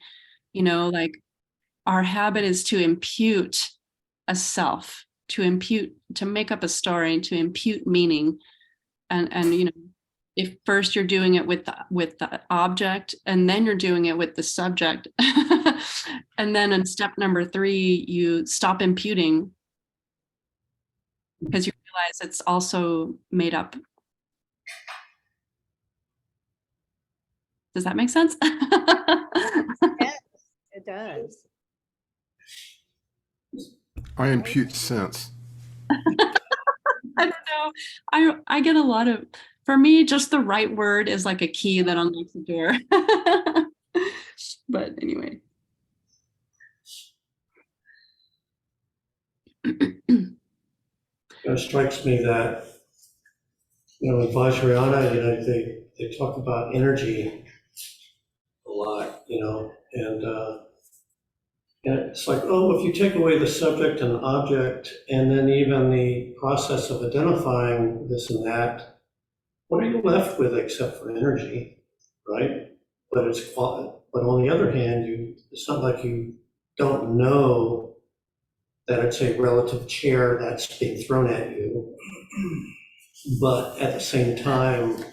you know, like our habit is to impute a self, to impute, to make up a story, to impute meaning. And you know, if first you're doing it with the object, and then you're doing it with the subject, and then in step number 3, you stop imputing because you realize it's also made up. Does that make sense? Yes, it does. I impute sense. I don't know. I get a lot of, for me, just the right word is like a key that unlocks the door. But anyway. It strikes me that, you know, in Vajrayana, you know, they talk about energy a lot, you know, and it's like, oh, if you take away the subject and object, and then even the process of identifying this and that, what are you left with except for energy, right? But but on the other hand, it's not like you don't know that it's a relative chair that's being thrown at you, but at the same time,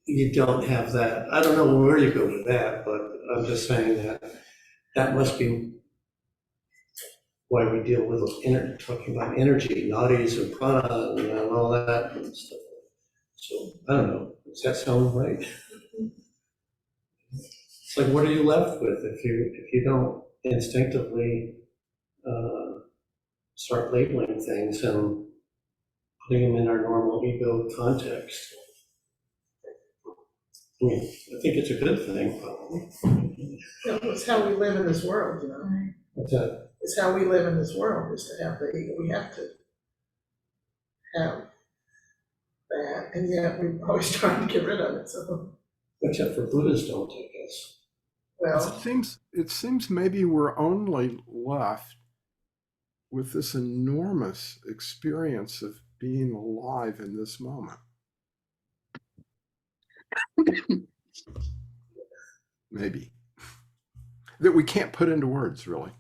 you don't have that. I don't know where you go with that, but I'm just saying that must be why we deal with talking about energy, nadis and prana and all that and stuff. So I don't know. Does that sound right? It's like, what are you left with if you don't instinctively start labeling things and putting them in our normal ego context? I mean, I think it's a good thing, probably. It's how we live in this world, you know. What's that? It's how we live in this world, is to have the ego. We have to have that, and yet we're always trying to get rid of it, so, Except for Buddhists don't, I guess. well. It seems maybe we're only left with this enormous experience of being alive in this moment. Maybe. That we can't put into words, really.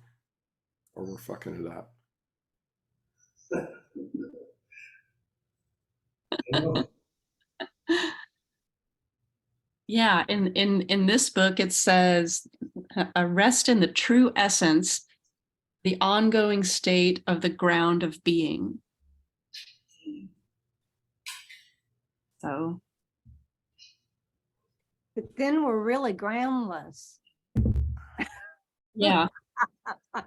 Or we're fucking it up. Yeah, in this book, it says a rest in the true essence, the ongoing state of the ground of being. So, But then we're really groundless. yeah, I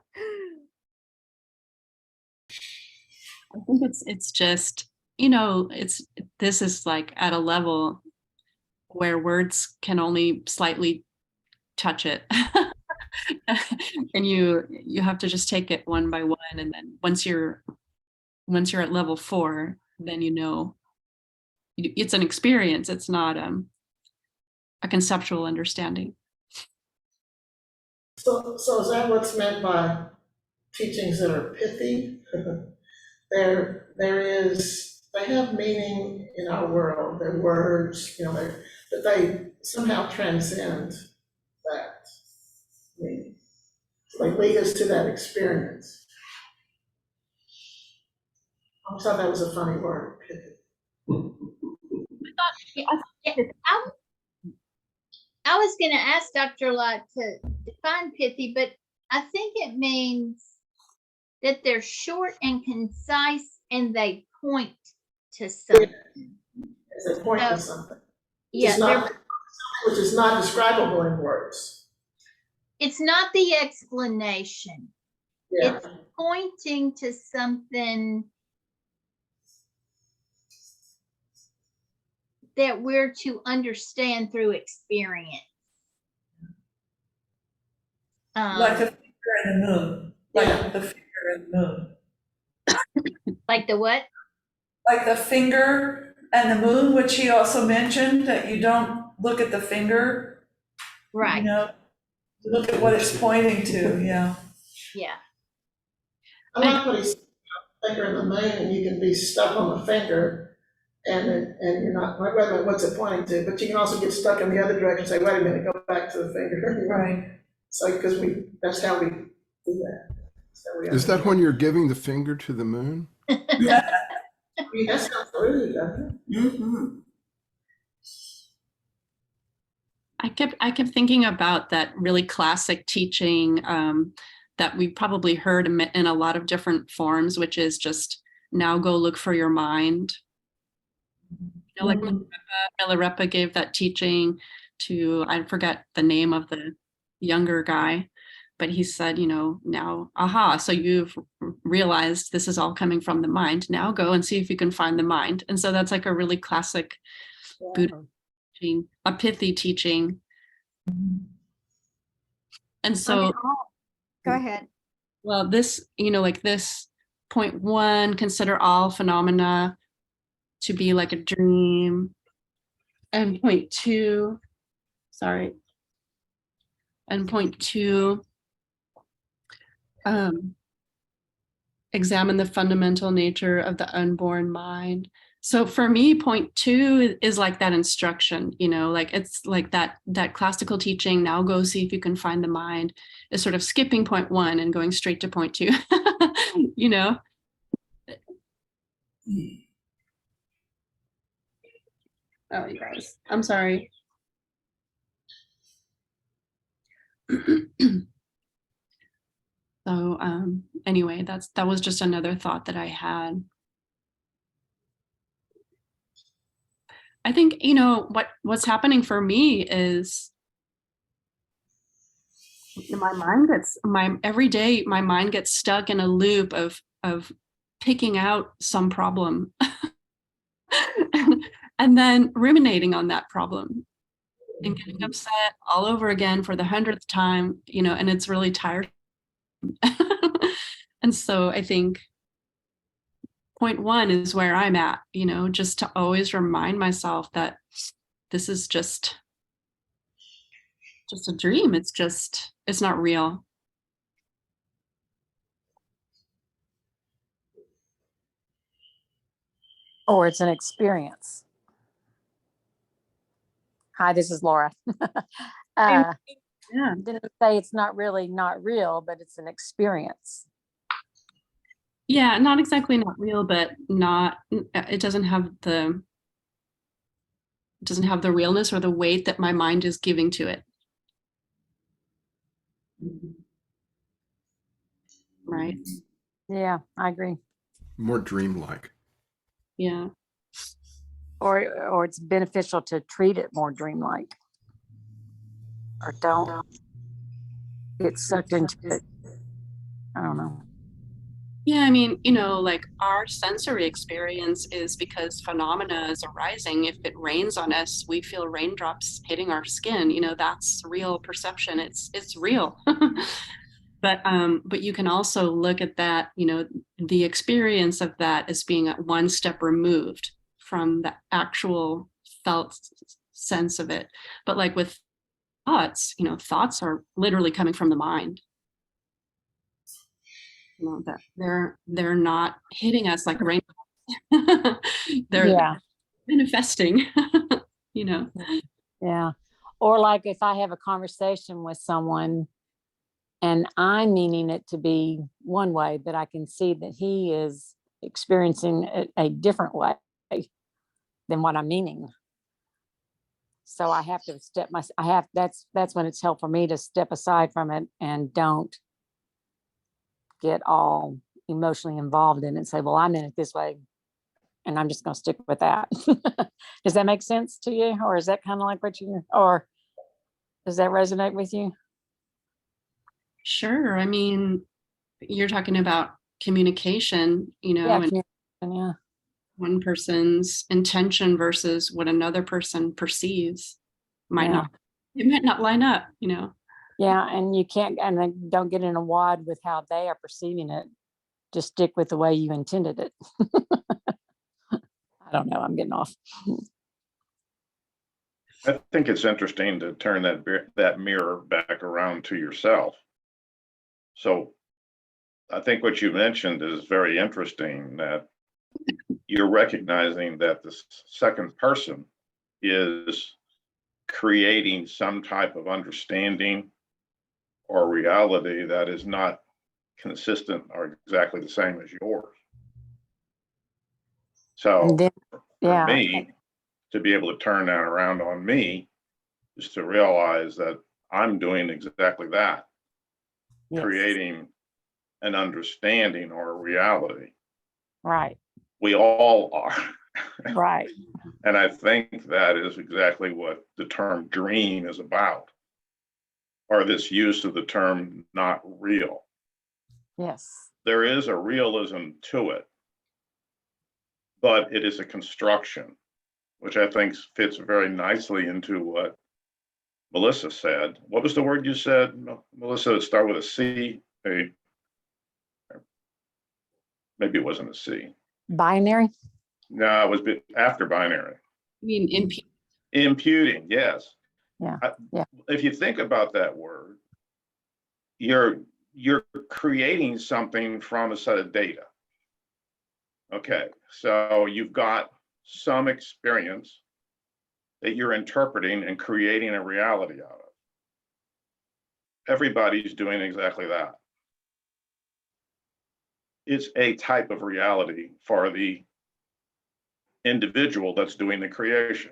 think it's just, you know, this is like at a level where words can only slightly touch it. And you have to just take it one by one, and then once you're at level 4, then you know it's an experience. It's not a conceptual understanding. So is that what's meant by teachings that are pithy? They have meaning in our world, they're words, but they somehow transcend that meaning. They lead us to that experience. I thought that was a funny word, pithy. I was going to ask Dr. Lott to define pithy, but I think it means that they're short and concise and they point to something. They point to something. Yeah, Which is not describable in words. it's not the explanation. Yeah. It's pointing to something that we're to understand through experience. Like the finger and the moon. Like Yeah. the finger and the moon. Like the what? Like the finger and the moon, which he also mentioned, that you don't look at the finger. Right. You know, you look at what it's pointing to, yeah. Yeah. I like what he said, finger in the moon, and you can be stuck on the finger, and you're not, wait a minute, what's it pointing to? But you can also get stuck in the other direction and say, wait a minute, go back to the finger. Right. It's like, because that's how we do that. Is that when you're giving the finger to the moon? I mean, that sounds rude, doesn't it? Mm-hmm. I kept thinking about that really classic teaching that we probably heard in a lot of different forms, which is just now go look for your mind. You know, like Milarepa gave that teaching to, I forget the name of the younger guy, but he said, you know, now, aha, so you've realized this is all coming from the mind. Now go and see if you can find the mind. And so that's like a really classic Buddha teaching, a pithy teaching. And so, Go ahead. well, this, you know, like this 0.1, consider all phenomena to be like a dream. And 0.2, sorry. And 0.2, examine the fundamental nature of the unborn mind. So for me, 0.2 is like that instruction, you know, like it's like that classical teaching, now go see if you can find the mind, is sort of skipping 0.1 and going straight to 0.2, you know? Oh, you guys, I'm sorry. So anyway, that was just another thought that I had. I think, you know, what's happening for me is every day my mind gets stuck in a loop of picking out some problem and then ruminating on that problem and getting upset all over again for the 100th time, you know, and it's really tiresome. And so I think 0.1 is where I'm at, you know, just to always remind myself that this is just a dream. It's not real. Or it's an experience. Hi, this is Laura. Yeah. Didn't say it's not really not real, but it's an experience. Yeah, not exactly not real, but it doesn't have the realness or the weight that my mind is giving to it. Right. Yeah, I agree. More dreamlike. Yeah. Or it's beneficial to treat it more dreamlike. Or don't get sucked into it. I don't know. Yeah, I mean, you know, like our sensory experience is because phenomena is arising. If it rains on us, we feel raindrops hitting our skin. You know, that's real perception. It's real. But you can also look at that, you know, the experience of that as being at one step removed from the actual felt sense of it. But like with thoughts, you know, thoughts are literally coming from the mind. You know, that they're not hitting us like rain. They're Yeah, manifesting, you know. yeah. Or like if I have a conversation with someone and I'm meaning it to be one way, but I can see that he is experiencing it a different way than what I'm meaning. So I have to that's when it's helpful for me to step aside from it and don't get all emotionally involved in it and say, well, I meant it this way and I'm just going to stick with that. Does that make sense to you? Or is that kind of like or does that resonate with you? Sure. I mean, you're talking about communication, you know, Yeah, and yeah. one person's intention versus what another person perceives might Yeah. not, it might not line up, you know. Yeah, and you can't, and then don't get in a wad with how they are perceiving it. Just stick with the way you intended it. I don't know. I'm getting off. I think it's interesting to turn that mirror back around to yourself. So I think what you mentioned is very interesting, that you're recognizing that the second person is creating some type of understanding or reality that is not consistent or exactly the same as yours. So And then, for yeah, me to be able to turn that around on me is to realize that I'm doing exactly that, yes, creating an understanding or a reality. right, We all are. right. And I think that is exactly what the term dream is about, or this use of the term not real. Yes, There is a realism to it, but it is a construction, which I think fits very nicely into what Melissa said. What was the word you said, Melissa? It started with a C. Maybe it wasn't a C. binary. No, it was after binary. I mean, Imputing, yes. Yeah, yeah, If you think about that word, you're creating something from a set of data. Okay, so you've got some experience that you're interpreting and creating a reality out of. Everybody's doing exactly that. It's a type of reality for the individual that's doing the creation.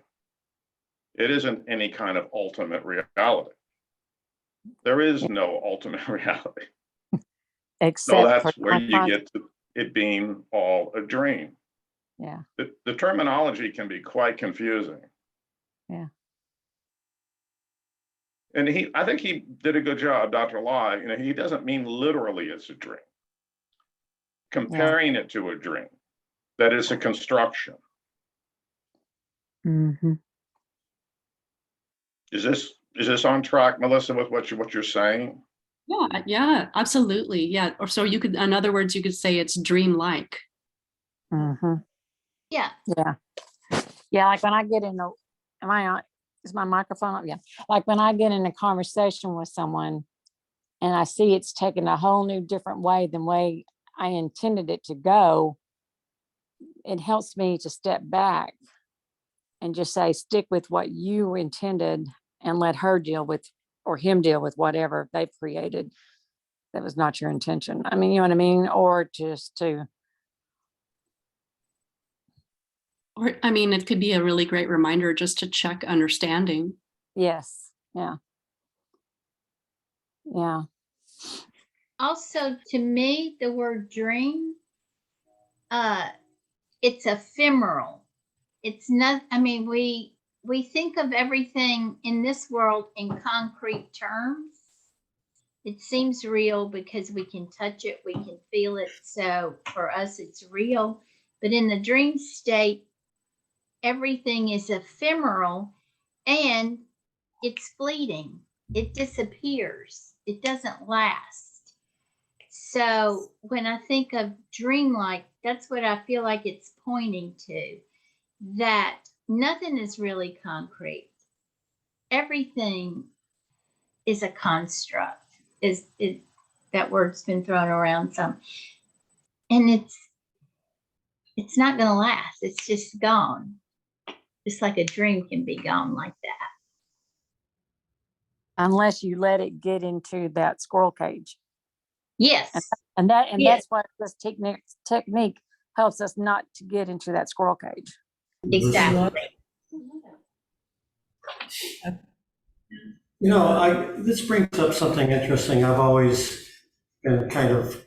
It isn't any kind of ultimate reality. There is no ultimate reality. So except that's for where you get to it being all a dream. yeah, The terminology can be quite confusing. yeah, And I think he did a good job, Dr. Lai. You know, he doesn't mean literally it's a dream. Comparing it to a dream, that is a construction. mm-hmm. Is this on track, Melissa, with what you're saying? yeah, absolutely. Yeah. Or so you could, in other words, you could say it's dreamlike. Mm-hmm. Yeah. Yeah, yeah. Like when I get in a, am I on? Is my microphone up? Yeah. Like when I get in a conversation with someone, and I see it's taken a whole new different way than way I intended it to go, it helps me to step back and just say, stick with what you intended and let her deal with, or him deal with whatever they've created that was not your intention. I mean, you know what I mean? Or just to, Or, I mean, it could be a really great reminder just to check understanding. yes, yeah. Yeah. also, to me, the word dream, it's ephemeral. It's not, I mean, we think of everything in this world in concrete terms. It seems real because we can touch it, we can feel it. So for us, it's real. But in the dream state, everything is ephemeral and it's fleeting. It disappears. It doesn't last. So when I think of dreamlike, that's what I feel like it's pointing to, that nothing is really concrete. Everything is a construct. That word's been thrown around some. And it's not going to last. It's just gone. Just like a dream can be gone like that. Unless you let it get into that squirrel cage. Yes. And Yes. that's why this technique helps us not to get into that squirrel cage. Exactly. You know, this brings up something interesting. I've always been kind of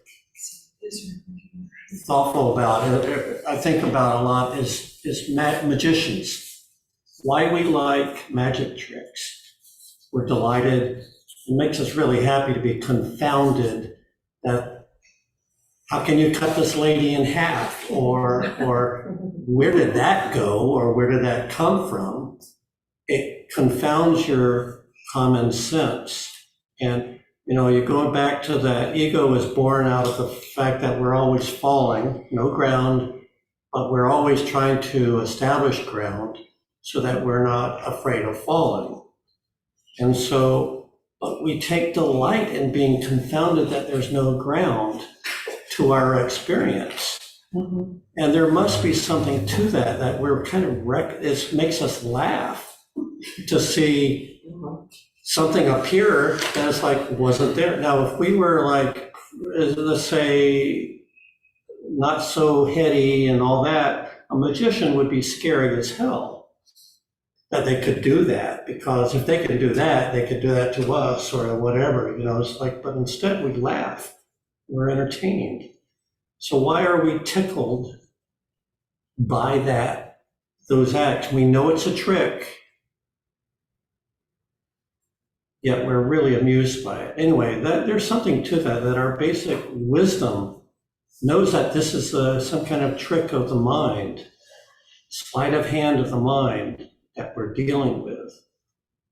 thoughtful about. I think about a lot is magicians. Why we like magic tricks. We're delighted. It makes us really happy to be confounded that how can you cut this lady in half? Or where did that go? Or where did that come from? It confounds your common sense. And, you know, you're going back to that ego is born out of the fact that we're always falling, no ground, but we're always trying to establish ground so that we're not afraid of falling. And so, but we take delight in being confounded that there's no ground to our experience. Mhm. And there must be something to that, that we're kind of, it makes us laugh to see something appear that's like, wasn't there. Now, if we were like, let's say, not so heady and all that, a magician would be scary as hell that they could do that, because if they could do that, they could do that to us or whatever, you know, it's like, but instead we laugh, we're entertained. So why are we tickled by those acts? We know it's a trick, yet we're really amused by it. Anyway, there's something to that our basic wisdom knows that this is some kind of trick of the mind, sleight of hand of the mind that we're dealing with.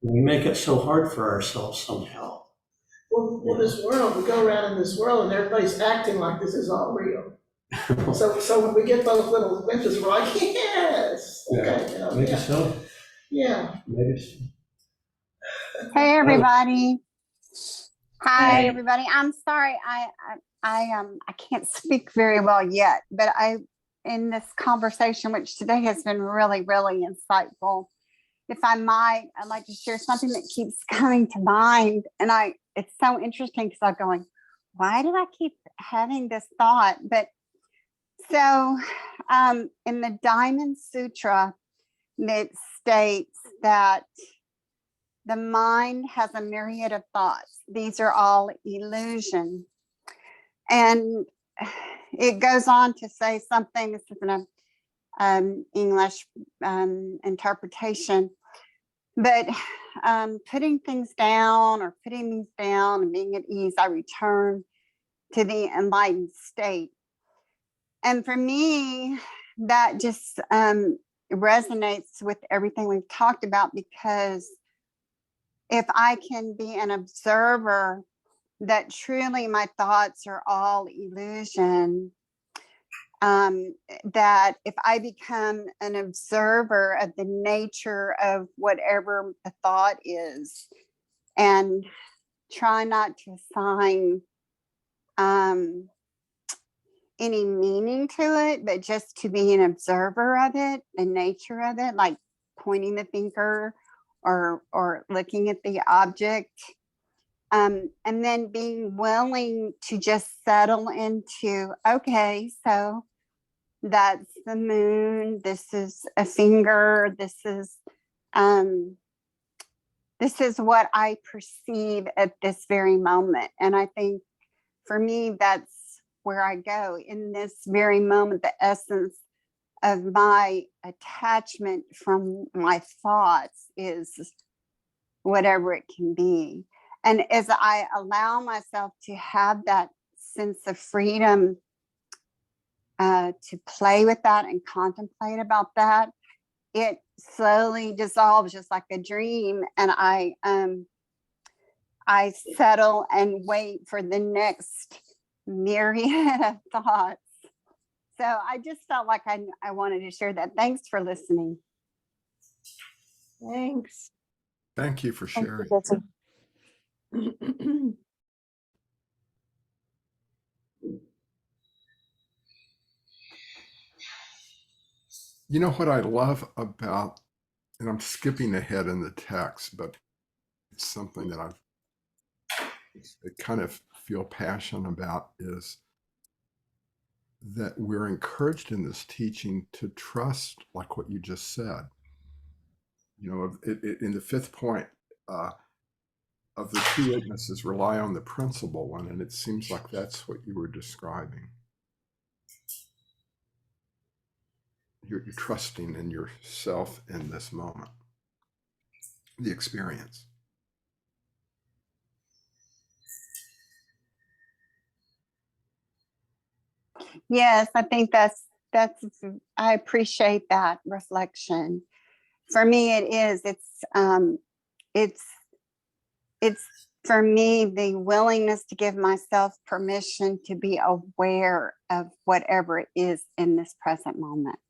And we make it so hard for ourselves somehow. Well, this world, we go around in this world and everybody's acting like this is all real. So when we get those little glitches, we're like, yes. Okay, you know, Maybe yeah. so. Yeah. Maybe so. Hey, everybody. Hi, Hey. everybody. I'm sorry. I can't speak very well yet, but in this conversation, which today has been really, really insightful, if I might, I'd like to share something that keeps coming to mind. And it's so interesting because I'm going, why do I keep having this thought? But so in the Diamond Sutra, it states that the mind has a myriad of thoughts. These are all illusion. And it goes on to say something, this is an English interpretation, but putting things down or putting these down and being at ease, I return to the enlightened state. And for me, that just resonates with everything we've talked about, because if I can be an observer that truly my thoughts are all illusion, that if I become an observer of the nature of whatever the thought is and try not to assign any meaning to it, but just to be an observer of it, the nature of it, like pointing the finger or looking at the object, and then being willing to just settle into, okay, so that's the moon, this is a finger, this is what I perceive at this very moment. And I think for me, that's where I go in this very moment. The essence of my attachment from my thoughts is whatever it can be. And as I allow myself to have that sense of freedom, to play with that and contemplate about that, it slowly dissolves just like a dream. And I settle and wait for the next myriad of thoughts. So I just felt like I wanted to share that. Thanks for listening. Thanks. Thank you for Thank sharing. you, Betsy. You know what I love about, and I'm skipping ahead in the text, but it's something that I kind of feel passionate about, is that we're encouraged in this teaching to trust, like what you just said. You know, in the fifth point of the two witnesses, rely on the principal one, and it seems like that's what you were describing. You're trusting in yourself in this moment, the experience. Yes, I think that's I appreciate that reflection. For me, it is. It's for me the willingness to give myself permission to be aware of whatever it is in this present moment.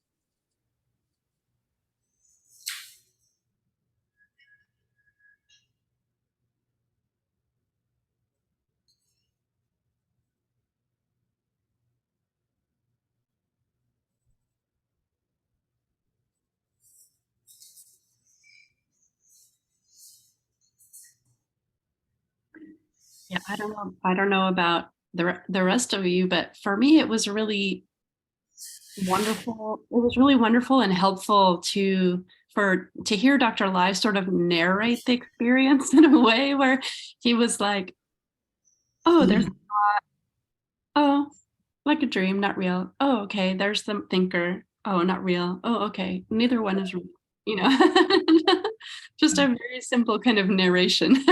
Yeah, I don't know about the rest of you, but for me, it was really wonderful. It was really wonderful and helpful to hear Dr. Lai sort of narrate the experience in a way where he was like, oh, there's a thought. Oh, like a dream, not real. Oh, okay, there's the thinker. Oh, not real. Oh, okay, neither one is real. You know, just a very simple kind of narration.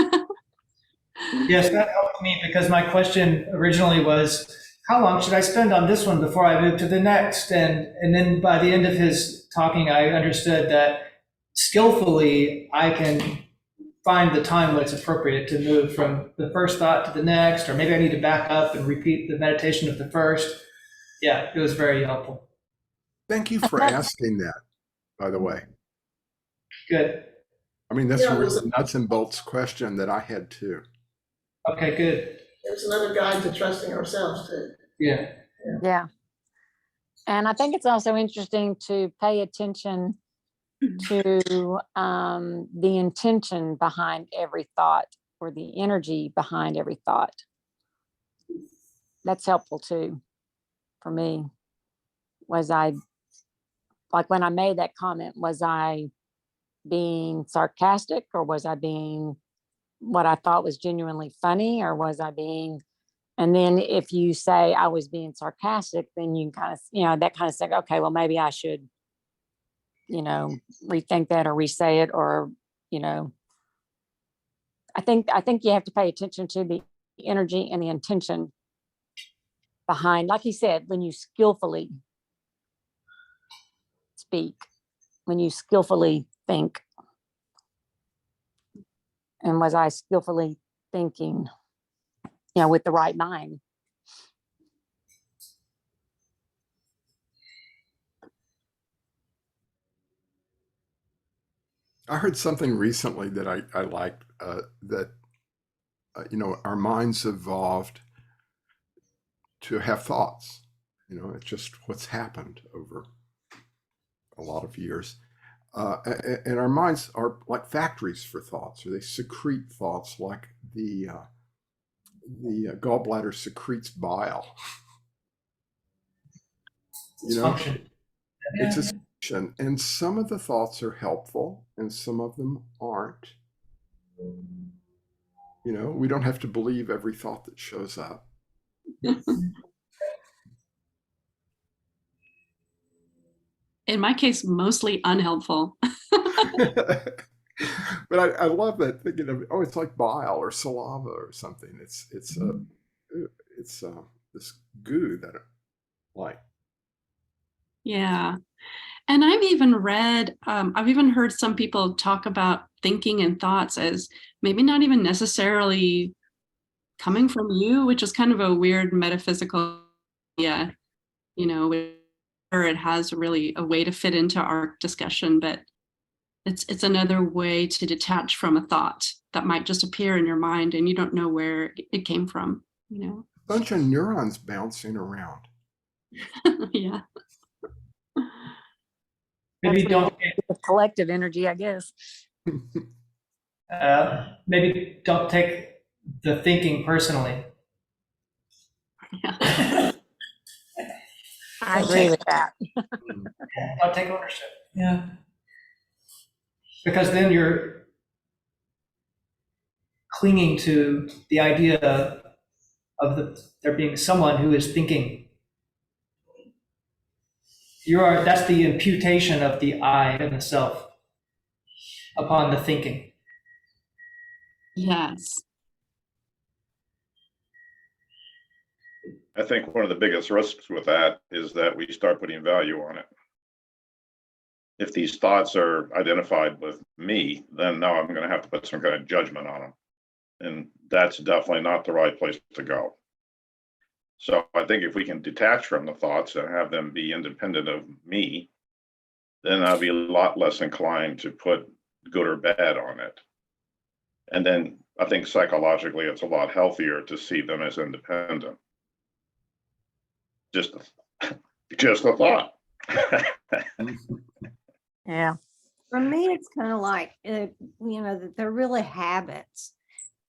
Yes, that helped me because my question originally was, how long should I spend on this one before I move to the next? And then by the end of his talking, I understood that skillfully I can find the time when it's appropriate to move from the first thought to the next, or maybe I need to back up and repeat the meditation of the first. Yeah, it was very helpful. Thank you for asking that, by the way. Good. I mean, that's Yeah, a really nuts and bolts question that I had too. Okay, good. There's another guide to trusting ourselves too. Yeah. Yeah. And I think it's also interesting to pay attention to the intention behind every thought, or the energy behind every thought. That's helpful too, for me. Was I, like when I made that comment, was I being sarcastic, or was I being what I thought was genuinely funny, or was I being, and then if you say I was being sarcastic, then you kind of, that kind of say, okay, well, maybe I should, rethink that or re-say it, or, I think you have to pay attention to the energy and the intention behind, like you said, when you skillfully speak, when you skillfully think. And was I skillfully thinking, with the right mind? I heard something recently that I liked, that, our minds evolved to have thoughts. It's just what's happened over a lot of years. And our minds are like factories for thoughts, or they secrete thoughts, like the gallbladder secretes bile. Function. It's a function, and some of the thoughts are helpful, and some of them aren't. We don't have to believe every thought that shows up. In my case, mostly unhelpful. But I love that thinking of, oh, it's like bile or saliva or something. It's this goo that like. Yeah. And I've even read, I've even heard some people talk about thinking and thoughts as maybe not even necessarily coming from you, which is kind of a weird metaphysical, yeah, you know, where it has really a way to fit into our discussion, but it's another way to detach from a thought that might just appear in your mind and you don't know where it came from, you know. Bunch of neurons bouncing around. Yeah. Maybe That's what don't, it is with collective energy, I guess. maybe don't take the thinking personally. Yeah. I agree with that. Don't take ownership, Yeah. because then you're clinging to the idea of there being someone who is thinking. That's the imputation of the I and the self upon the thinking. Yes. I think one of the biggest risks with that is that we start putting value on it. If these thoughts are identified with me, then now I'm going to have to put some kind of judgment on them. And that's definitely not the right place to go. So I think if we can detach from the thoughts and have them be independent of me, then I'll be a lot less inclined to put good or bad on it. And then I think psychologically, it's a lot healthier to see them as independent. Just a thought. Yeah. For me, it's kind of like, you know, that they're really habits,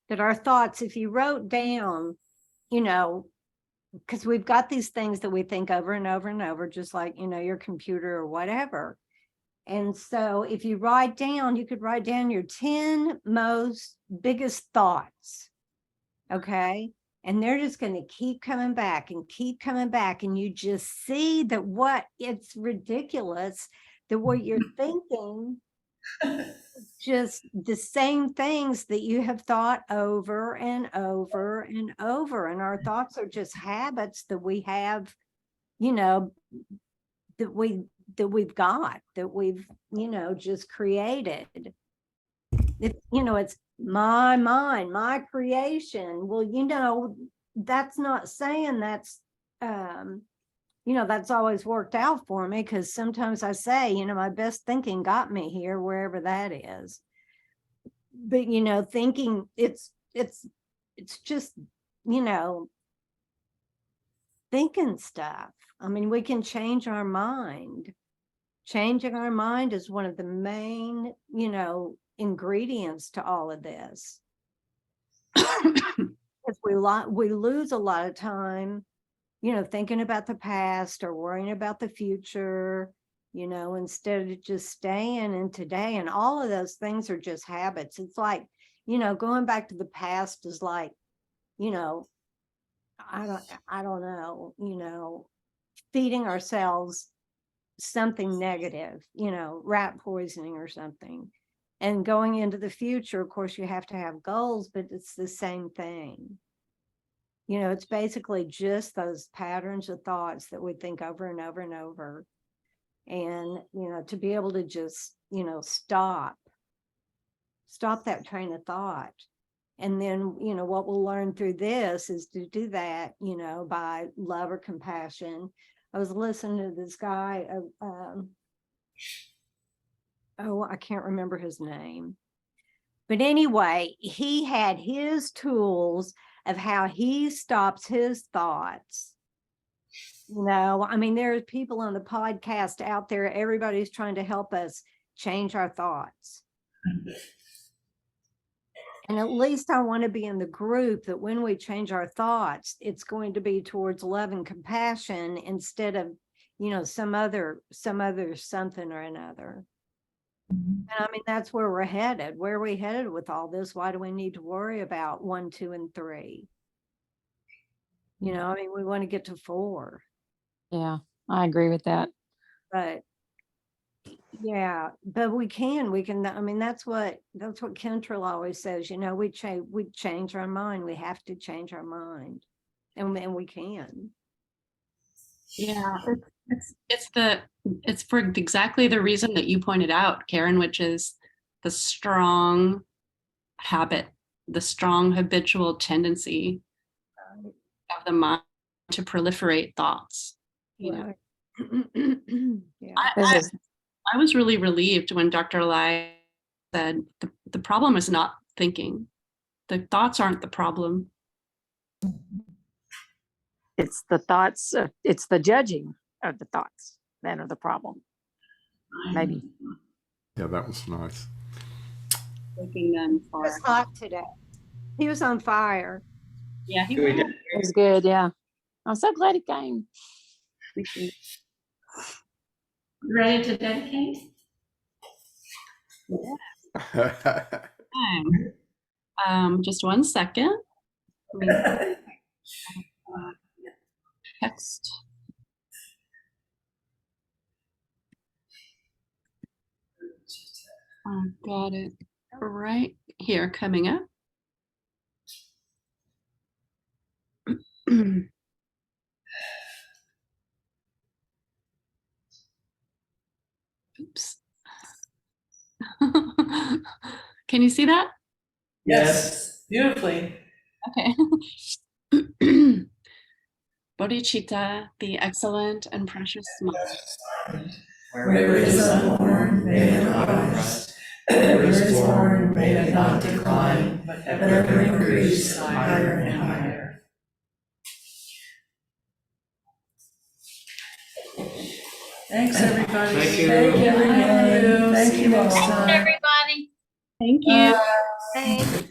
that our thoughts, if you wrote down, you know, because we've got these things that we think over and over and over, just like, you know, your computer or whatever. And so if you write down, you could write down your 10 most biggest thoughts. Okay. And they're just going to keep coming back and keep coming back. And you just see that it's ridiculous that what you're thinking, just the same things that you have thought over and over and over. And our thoughts are just habits that we have, you know, that we've got, that we've, you know, just created. You know, it's my mind, my creation. Well, you know, that's not saying that's, you know, that's always worked out for me, because sometimes I say, you know, my best thinking got me here, wherever that is. But, you know, thinking it's just, you know, thinking stuff. I mean, we can change our mind. Changing our mind is one of the main, you know, ingredients to all of this. Because we lose a lot of time, you know, thinking about the past or worrying about the future, you know, instead of just staying in today. And all of those things are just habits. It's like, you know, going back to the past is like, you know, I don't know, you know, feeding ourselves something negative, you know, rat poisoning or something. And going into the future, of course, you have to have goals, but it's the same thing. You know, it's basically just those patterns of thoughts that we think over and over and over. And, you know, to be able to just, you know, stop that train of thought. And then, you know, what we'll learn through this is to do that, you know, by love or compassion. I was listening to this guy, I can't remember his name. But anyway, he had his tools of how he stops his thoughts. You know, I mean, there's people on the podcast out there, everybody's trying to help us change our thoughts. And at least I want to be in the group that when we change our thoughts, it's going to be towards love and compassion instead of, you know, some other something or another. And I mean, that's where we're headed. Where are we headed with all this? Why do we need to worry about 1, 2, and 3? You know, I mean, we want to get to 4, Yeah, I agree with that. but yeah, but we can, I mean, that's what Kentrell always says, you know, we change our mind. We have to change our mind, and we can. Yeah, it's for exactly the reason that you pointed out, Karen, which is the strong habit, the strong habitual tendency of the mind to proliferate thoughts. You know, Yeah. I was really relieved when Dr. Lai said the problem is not thinking. The thoughts aren't the problem. It's the thoughts, it's the judging of the thoughts that are the problem. Maybe. Yeah, that was nice. Taking them It far. was hot today. He was on fire. Yeah, he We was. did. It was good, yeah. I'm so glad he came. Ready to dedicate? Just 1 second. Let me, text. Got it right here coming up. Oops. Can you see that? Yes, beautifully. Okay. Bodhicitta, the excellent and precious mind. Wherever it is unborn, may it not rise. Wherever it is born, may it not decline, but ever increase higher and higher. Thanks, everybody. Thank you. Thank you. Thank you. Next Thanks, time. everybody. Thank you. Thanks.